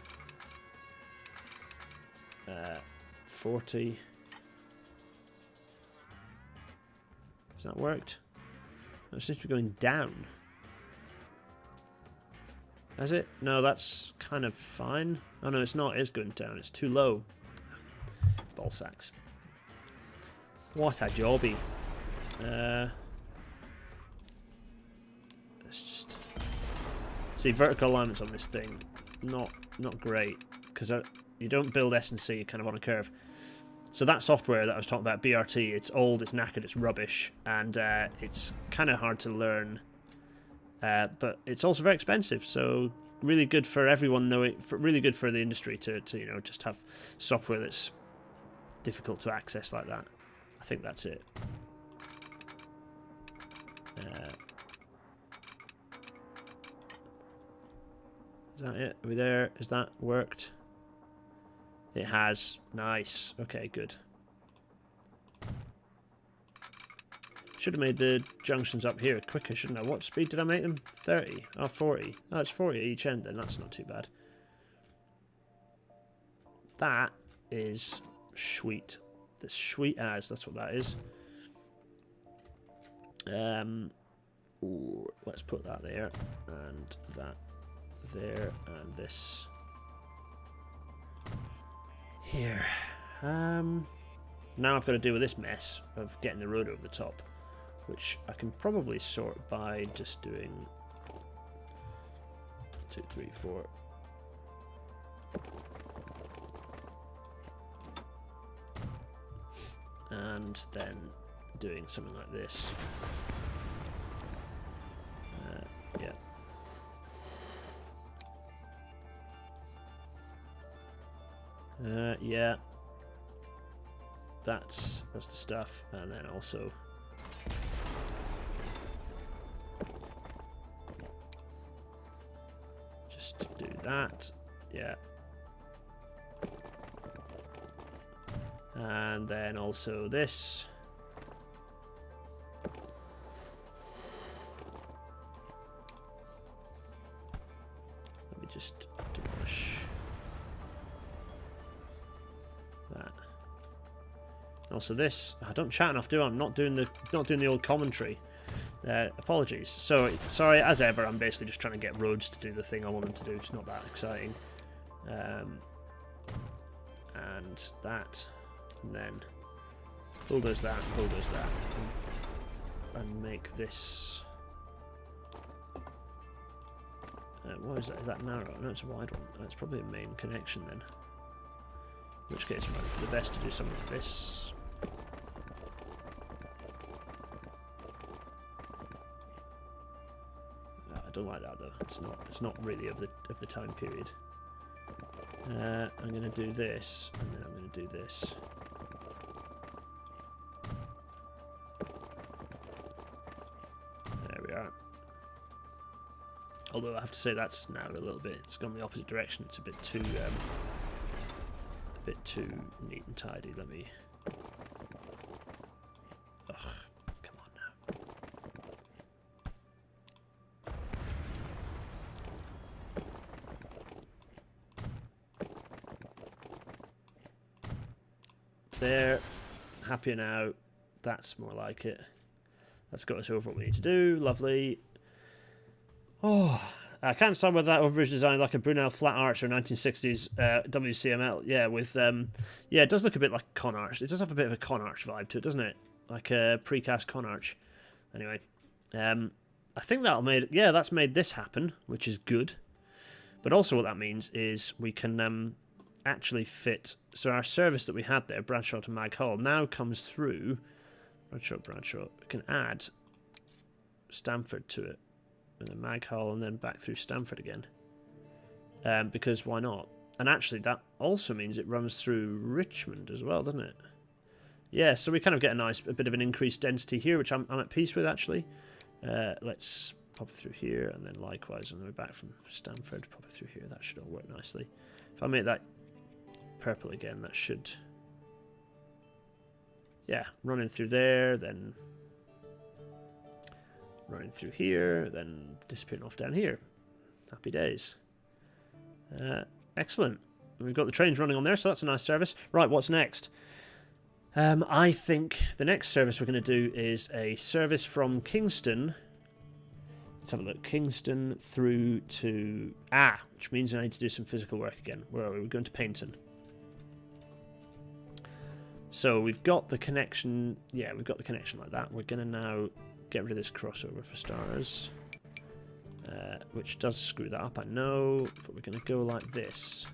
40. Has that worked? It seems to be going down. Has it? No, that's kind of fine. Oh no, it's not. It's going down. It's too low. Ball sacks. What a jobby. Let's just see vertical alignments on this thing. Not great, because you don't build S&C kind of on a curve. So that software that I was talking about, BRT, it's old, it's knackered, it's rubbish, and it's kind of hard to learn. But it's also very expensive, so really good for everyone really good for the industry to just have software that's difficult to access like that. I think that's it. Is that it? Are we there? Has that worked? It has. Nice. Okay, good. Should have made the junctions up here quicker, shouldn't I? What speed did I make them? 30? Oh, 40. Oh, it's 40 at each end then. That's not too bad. That is sweet. That's sweet as. That's what that is. Ooh, let's put that there. And that there. And this here. Now I've got to deal with this mess of getting the road over the top, which I can probably sort by just doing 2, 3, 4. And then doing something like this. Yeah. Yeah. That's the stuff, and then also just do that. Yeah. And then also this. Let me just demolish that. Also this. I don't chat enough, do I? I'm not doing the old commentary. Apologies. So sorry, as ever, I'm basically just trying to get roads to do the thing I want them to do. It's not that exciting. And that. And then bulldoze that, and make this. What is that? Is that narrow? No, it's a wide one. That's probably a main connection then. In which case, it might be for the best to do something like this. I don't like that though. It's not really of the time period. I'm going to do this, and then I'm going to do this. There we are. Although I have to say that's now a little bit. It's gone the opposite direction. It's a bit too neat and tidy. Let me There. Happier now. That's more like it. That's got us over what we need to do. Lovely. Oh, I can't decide whether that overbridge design like a Brunel flat arch or 1960s WCML. Yeah, with yeah, it does look a bit like a con arch. It does have a bit of a con arch vibe to it, doesn't it? Like a precast con arch. Anyway, I think that'll made that's made this happen, which is good. But also what that means is we can actually fit. So our service that we had there, Bradshaw to Mag Hall, now comes through. Bradshaw. We can add Stamford to it. And then Mag Hall and then back through Stamford again. Because why not? And actually that also means it runs through Richmond as well, doesn't it? Yeah, so we kind of get a bit of an increased density here, which I'm at peace with actually. Let's pop through here and then likewise on the way back from Stamford, pop it through here. That should all work nicely. If I make that purple again, that should... Yeah, running through there, then running through here, then disappearing off down here. Happy days. Excellent. We've got the trains running on there, so that's a nice service. Right, what's next? I think the next service we're going to do is a service from Kingston. Let's have a look. Kingston through to... which means I need to do some physical work again. Where are we? We're going to Paignton. So we've got the connection. Yeah, we've got the connection like that. We're going to now get rid of this crossover for starters. Which does screw that up, I know. But we're going to go like this.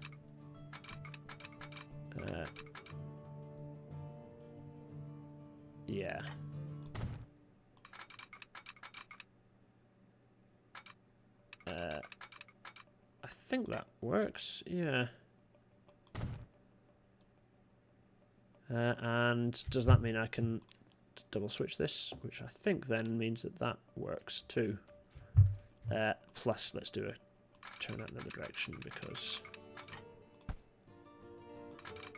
Yeah. I think that works, yeah. And does that mean I can double switch this? Which I think then means that that works too. Plus, let's do a turn out in another direction because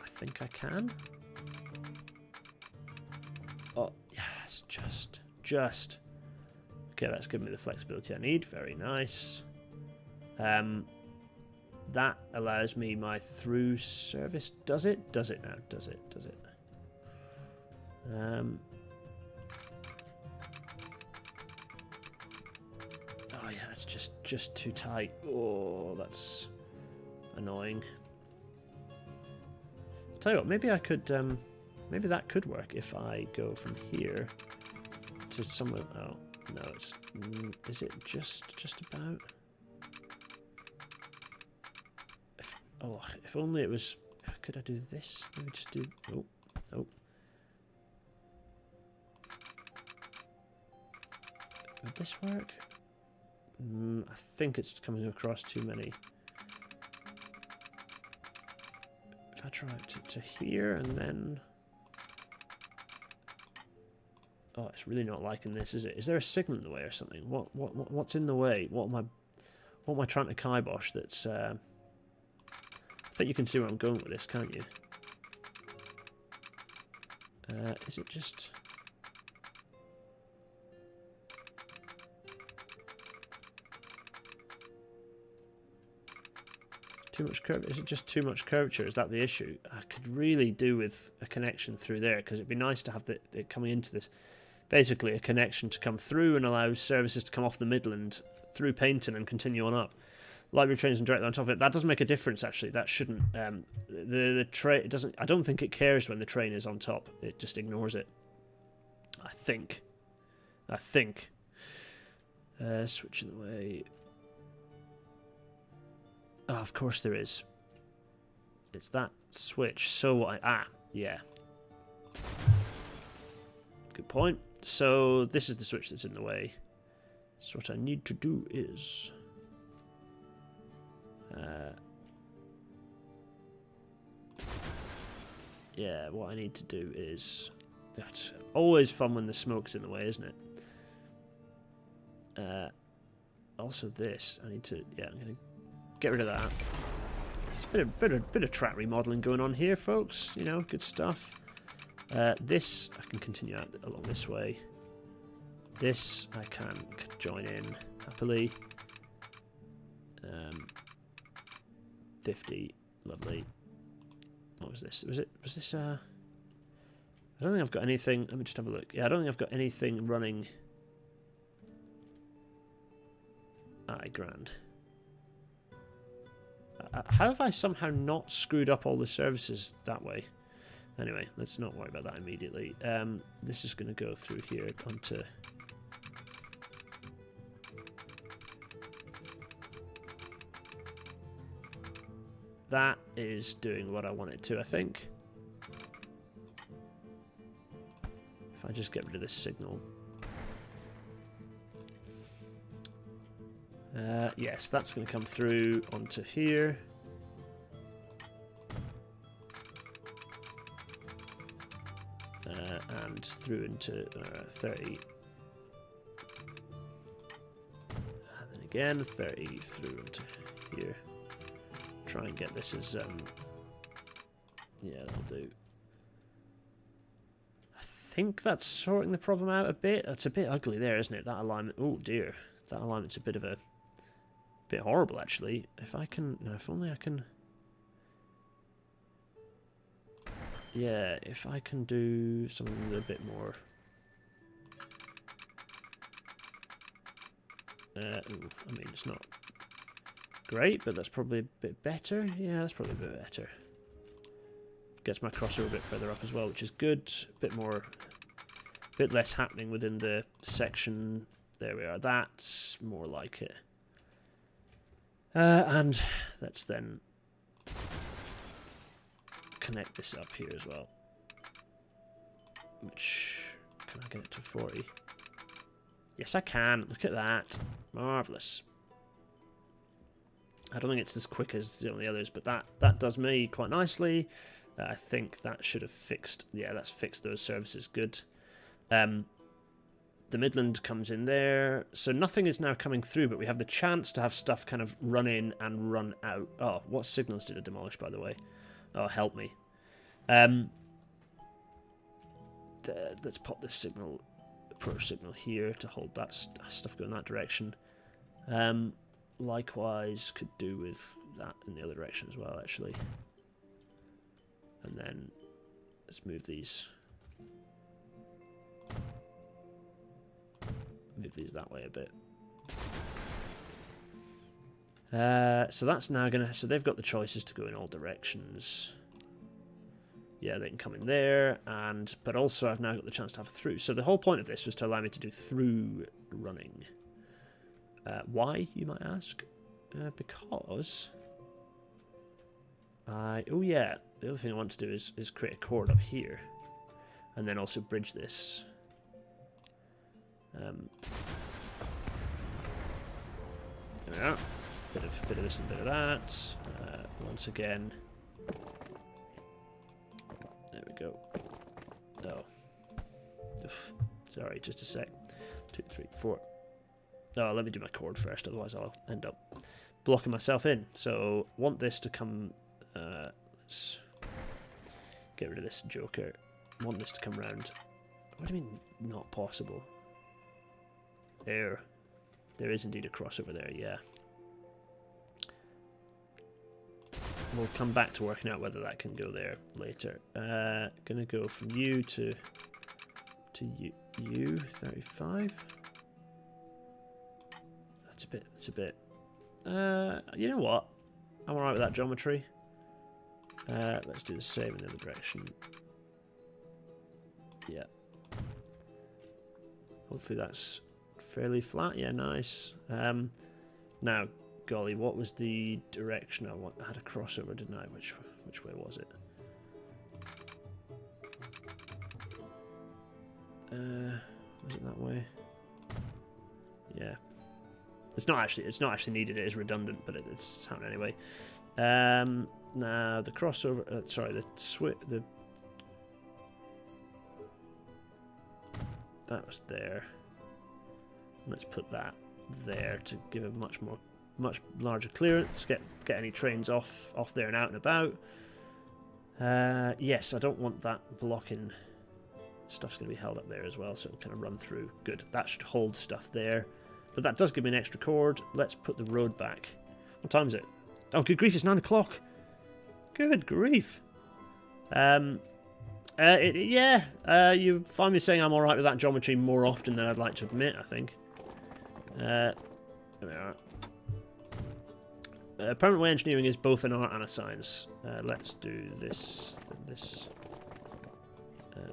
I think I can. Oh, yes, just. Okay, that's given me the flexibility I need. Very nice. That allows me my through service. Does it? Does it now? Does it? Does it? Oh yeah, that's just too tight. Oh, that's annoying. I'll tell you what, maybe I could, maybe that could work if I go from here to somewhere. Oh no, it's. Is it just about? If only it was. Could I do this? Maybe just do. Oh. Would this work? I think it's coming across too many. If I try to here and then. Oh, it's really not liking this, is it? Is there a signal in the way or something? What's in the way? What am I trying to kibosh? That's. I think you can see where I'm going with this, can't you? Is it just... Too much curve? Is it just too much curvature? Is that the issue? I could really do with a connection through there because it'd be nice to have it coming into this. Basically, a connection to come through and allow services to come off the Midland through Paignton and continue on up. Library trains and directly on top of it. That does make a difference, actually. That shouldn't. The train doesn't. I don't think it cares when the train is on top. It just ignores it. I think. Switching the way. Oh, of course there is. It's that switch. So yeah. Good point. So this is the switch that's in the way. So what I need to do is. Yeah, what I need to do is... That's always fun when the smoke's in the way, isn't it? Also this, I need to... Yeah, I'm going to get rid of that. It's a bit of track remodeling going on here, folks. You know, good stuff. This, I can continue out along this way. This, I can join in happily. 50, lovely. What was this? Was this I don't think I've got anything. Let me just have a look. Yeah, I don't think I've got anything running. Aye, grand. How have I somehow not screwed up all the services that way? Anyway, let's not worry about that immediately. This is going to go through here onto... That is doing what I want it to, I think. If I just get rid of this signal. Yes, that's going to come through onto here. And through into 30. And then again, 30 through into here. Try and get this as, yeah, that'll do. I think that's sorting the problem out a bit. It's a bit ugly there, isn't it? That alignment, oh dear. That alignment's a bit of a... bit horrible, actually. If I can... no, if only I can... yeah, if I can do something a bit more... ooh, I mean, it's not great, but that's probably a bit better. Yeah, that's probably a bit better. Gets my crossover a bit further up as well, which is good. A bit more... a bit less happening within the section. There we are. That's more like it. And let's then connect this up here as well. Which, can I get it to 40? Yes, I can. Look at that. Marvellous. I don't think it's as quick as the others, but that does me quite nicely. I think that should have fixed... yeah, that's fixed those services. Good. The Midland comes in there, so nothing is now coming through, but we have the chance to have stuff kind of run in and run out. Oh, what signals did it demolish, by the way? Oh, help me. Let's pop this signal, pro signal here to hold that stuff going that direction. Likewise, could do with that in the other direction as well, actually. And then let's move these. Move these that way a bit. So that's now gonna... so they've got the choices to go in all directions. Yeah, they can come in there, and but also I've now got the chance to have through. So the whole point of this was to allow me to do through running. Why, you might ask? Because oh yeah, the other thing I want to do is create a chord up here, and then also bridge this. There we are. Bit of this and bit of that. Once again. There we go. Oh. Oof. Sorry, just a sec. 2, 3, 4. Oh, let me do my chord first, otherwise I'll end up blocking myself in. So, want this to come... let's get rid of this joker. Want this to come round. What do you mean, not possible? There is indeed a crossover there, yeah. We'll come back to working out whether that can go there later. Gonna go from you to you, 35. That's a bit. You know what? I'm alright with that geometry. Let's do the same in the other direction. Yeah. Hopefully that's fairly flat. Yeah, nice. Now, golly, what was the direction I want? I had a crossover, didn't I? Which way was it? Was it that way? Yeah. It's not actually needed. It is redundant, but it's happening anyway. Now the crossover. Sorry, the that was there. Let's put that there to give a much larger clearance. Get any trains off there and out and about. Yes, I don't want that blocking. Stuff's going to be held up there as well, so it'll kind of run through. Good. That should hold stuff there. But that does give me an extra chord. Let's put the road back. What time is it? Oh, good grief, it's 9 o'clock. Good grief. Yeah, you find me saying I'm alright with that geometry more often than I'd like to admit, I think. There we are. Permanent way engineering is both an art and a science. Let's do this,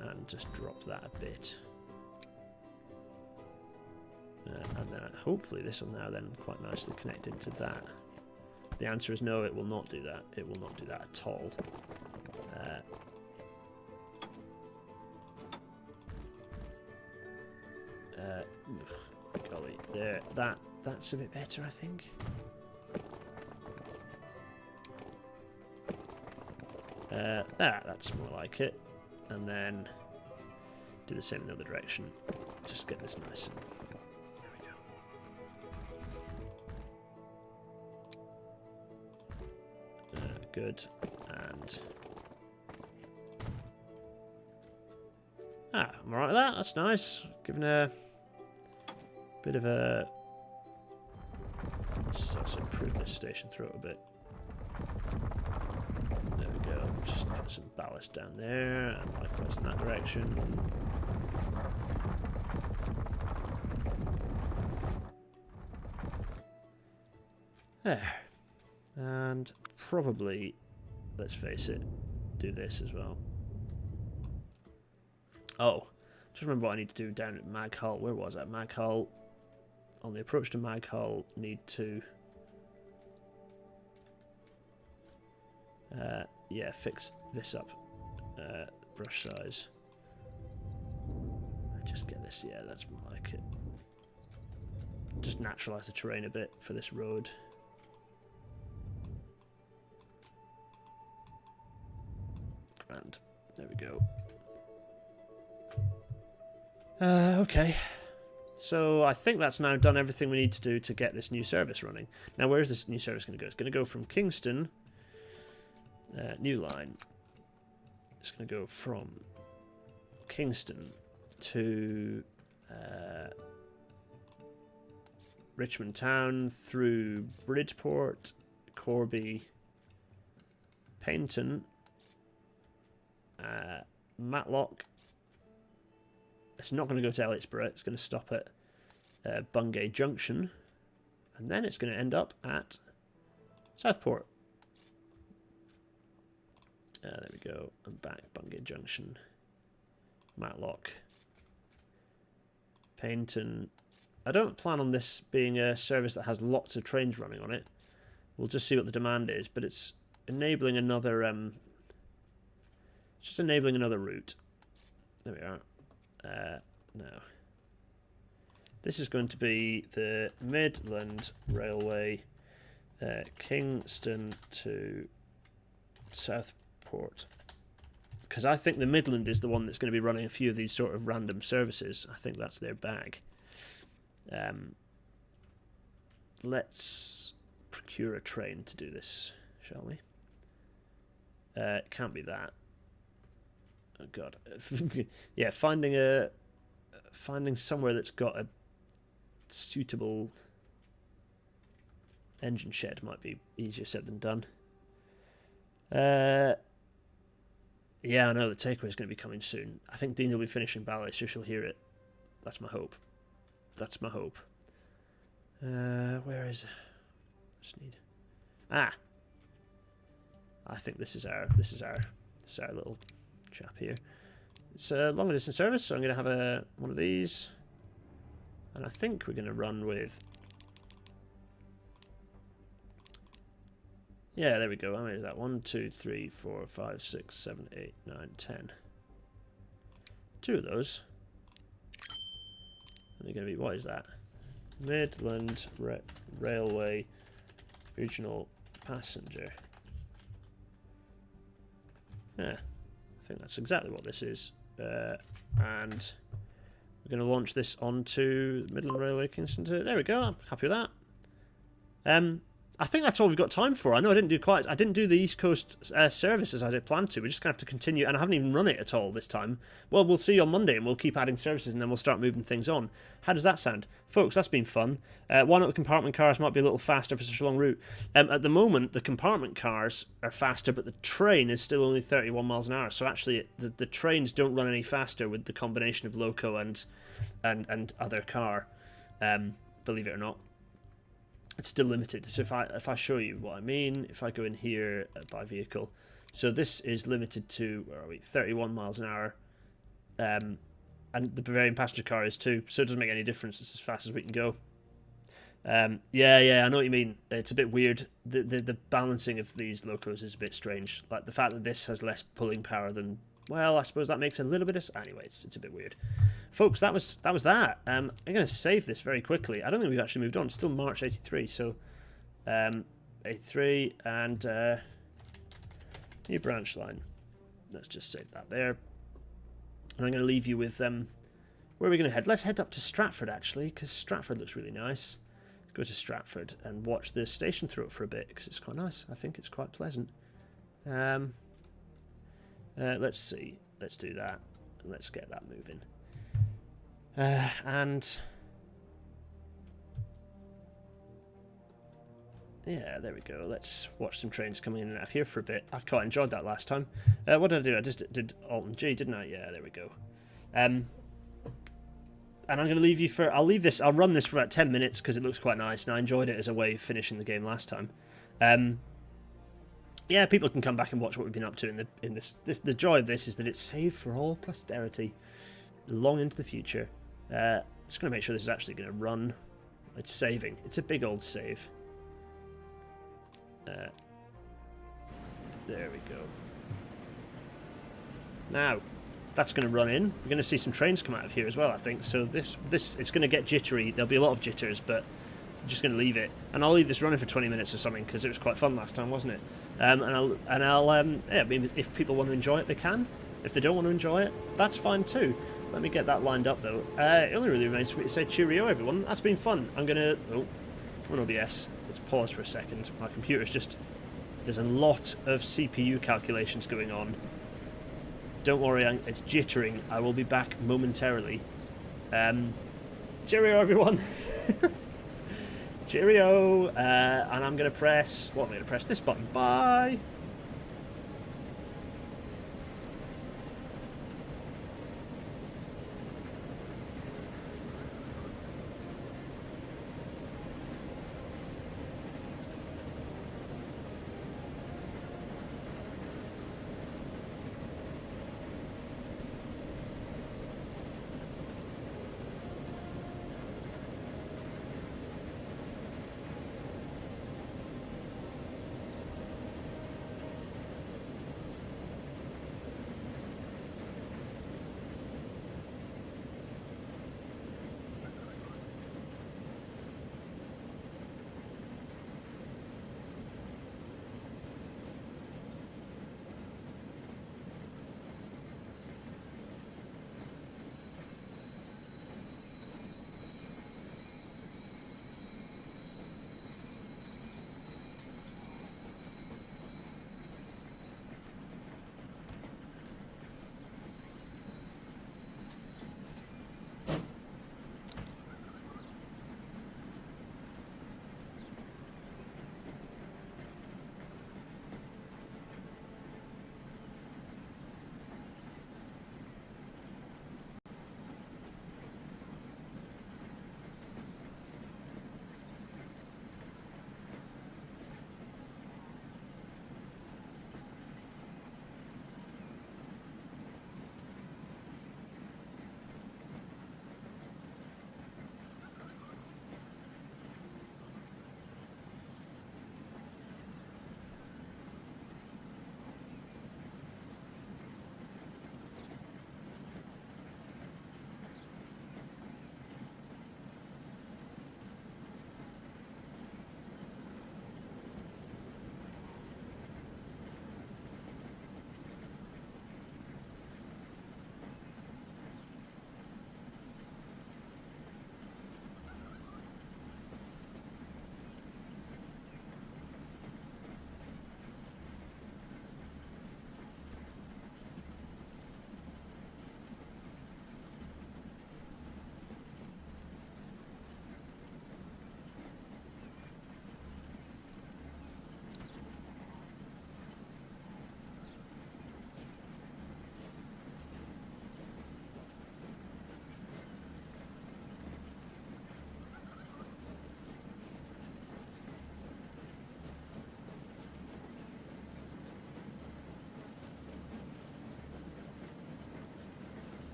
and just drop that a bit. And then hopefully this will now then quite nicely connect into that. The answer is no, it will not do that. It will not do that at all. Golly, there. That's a bit better, I think. That's more like it. And then do the same in the other direction. Just get this nice and there we go. Good. And I'm alright with that. That's nice. Given a bit of a. Let's also improve this station throat a bit. There we go. Just put some ballast down there, and likewise in that direction. There. And probably, let's face it, do this as well. Oh, just remember what I need to do down at Mag Hull. Where was that? Mag Hull. On the approach to Mag Hull, need to fix this up. Brush size. Just get this. Yeah, that's more like it. Just naturalise the terrain a bit for this road. Grand. There we go. Okay. So I think that's now done everything we need to do to get this new service running. Now, where is this new service going to go? It's going to go from Kingston, new line. It's going to go from Kingston to Richmond Town through Bridgeport, Corby, Paignton, Matlock. It's not going to go to Elliottsborough. It's going to stop at Bungay Junction, and then it's going to end up at Southport. There we go. I'm back. Bungay Junction, Matlock, Paignton. I don't plan on this being a service that has lots of trains running on it. We'll just see what the demand is, but it's enabling another. Just enabling another route. There we are. Now, this is going to be the Midland Railway, Kingston to Southport. Because I think the Midland is the one that's going to be running a few of these sort of random services. I think that's their bag. Let's procure a train to do this, shall we? It can't be that. Oh God, yeah. Finding somewhere that's got a suitable engine shed might be easier said than done. Yeah, I know the takeaway is going to be coming soon. I think Dean will be finishing ballet, so she'll hear it. That's my hope. That's my hope. Where is? Just need. I think this is our little chap here. It's a longer distance service, so I'm going to have one of these, and I think we're going to run with. Yeah, there we go. How many is that? 1, 2, 3, 4, 5, 6, 7, 8, 9, 10. 2 of those. And they're going to be, what is that? Midland Railway Regional Passenger. Yeah, I think that's exactly what this is. And we're going to launch this onto Midland Railway Kingston to. There we go. I'm happy with that. I think that's all we've got time for. I know I didn't do the East Coast service as I did plan to. We're just going to have to continue, and I haven't even run it at all this time. Well, we'll see you on Monday, and we'll keep adding services, and then we'll start moving things on. How does that sound? Folks, that's been fun. Why not the compartment cars might be a little faster for such a long route? At the moment, the compartment cars are faster, but the train is still only 31 miles an hour. So actually, the trains don't run any faster with the combination of loco and other car, believe it or not. It's still limited. So if I show you what I mean, if I go in here by vehicle, so this is limited to, where are we, 31 miles an hour, and the Bavarian passenger car is too, so it doesn't make any difference. It's as fast as we can go. Yeah, I know what you mean. It's a bit weird. The balancing of these locos is a bit strange. Like the fact that this has less pulling power than, well, I suppose that makes a little bit of... Anyway, it's a bit weird. Folks, that was that. I'm going to save this very quickly. I don't think we've actually moved on. It's still March 83, so... 83 and... new branch line. Let's just save that there. And I'm going to leave you with... where are we going to head? Let's head up to Stratford, actually, because Stratford looks really nice. Let's go to Stratford and watch the station through it for a bit, because it's quite nice. I think it's quite pleasant. Let's see. Let's do that. Let's get that moving. And yeah, there we go. Let's watch some trains coming in and out of here for a bit. I quite enjoyed that last time. What did I do? I just did Alt and G, didn't I? Yeah, there we go. And I'm going to leave you for... I'll run this for about 10 minutes because it looks quite nice, and I enjoyed it as a way of finishing the game last time. Yeah, people can come back and watch what we've been up to in this. The joy of this is that it's saved for all posterity, long into the future. Just going to make sure this is actually going to run. It's saving. It's a big old save. There we go. Now, that's going to run in. We're going to see some trains come out of here as well, I think. So this it's going to get jittery. There'll be a lot of jitters, but I'm just going to leave it. And I'll leave this running for 20 minutes or something because it was quite fun last time, wasn't it? Yeah, I mean, if people want to enjoy it, they can. If they don't want to enjoy it, that's fine too. Let me get that lined up though. It only really remains for me to say cheerio, everyone. That's been fun. I'm gonna... Oh, on OBS. Let's pause for a second. My computer's just... There's a lot of CPU calculations going on. Don't worry, it's jittering. I will be back momentarily. Cheerio, everyone. Cheerio. And I'm gonna press... What am I gonna press? This button. Bye.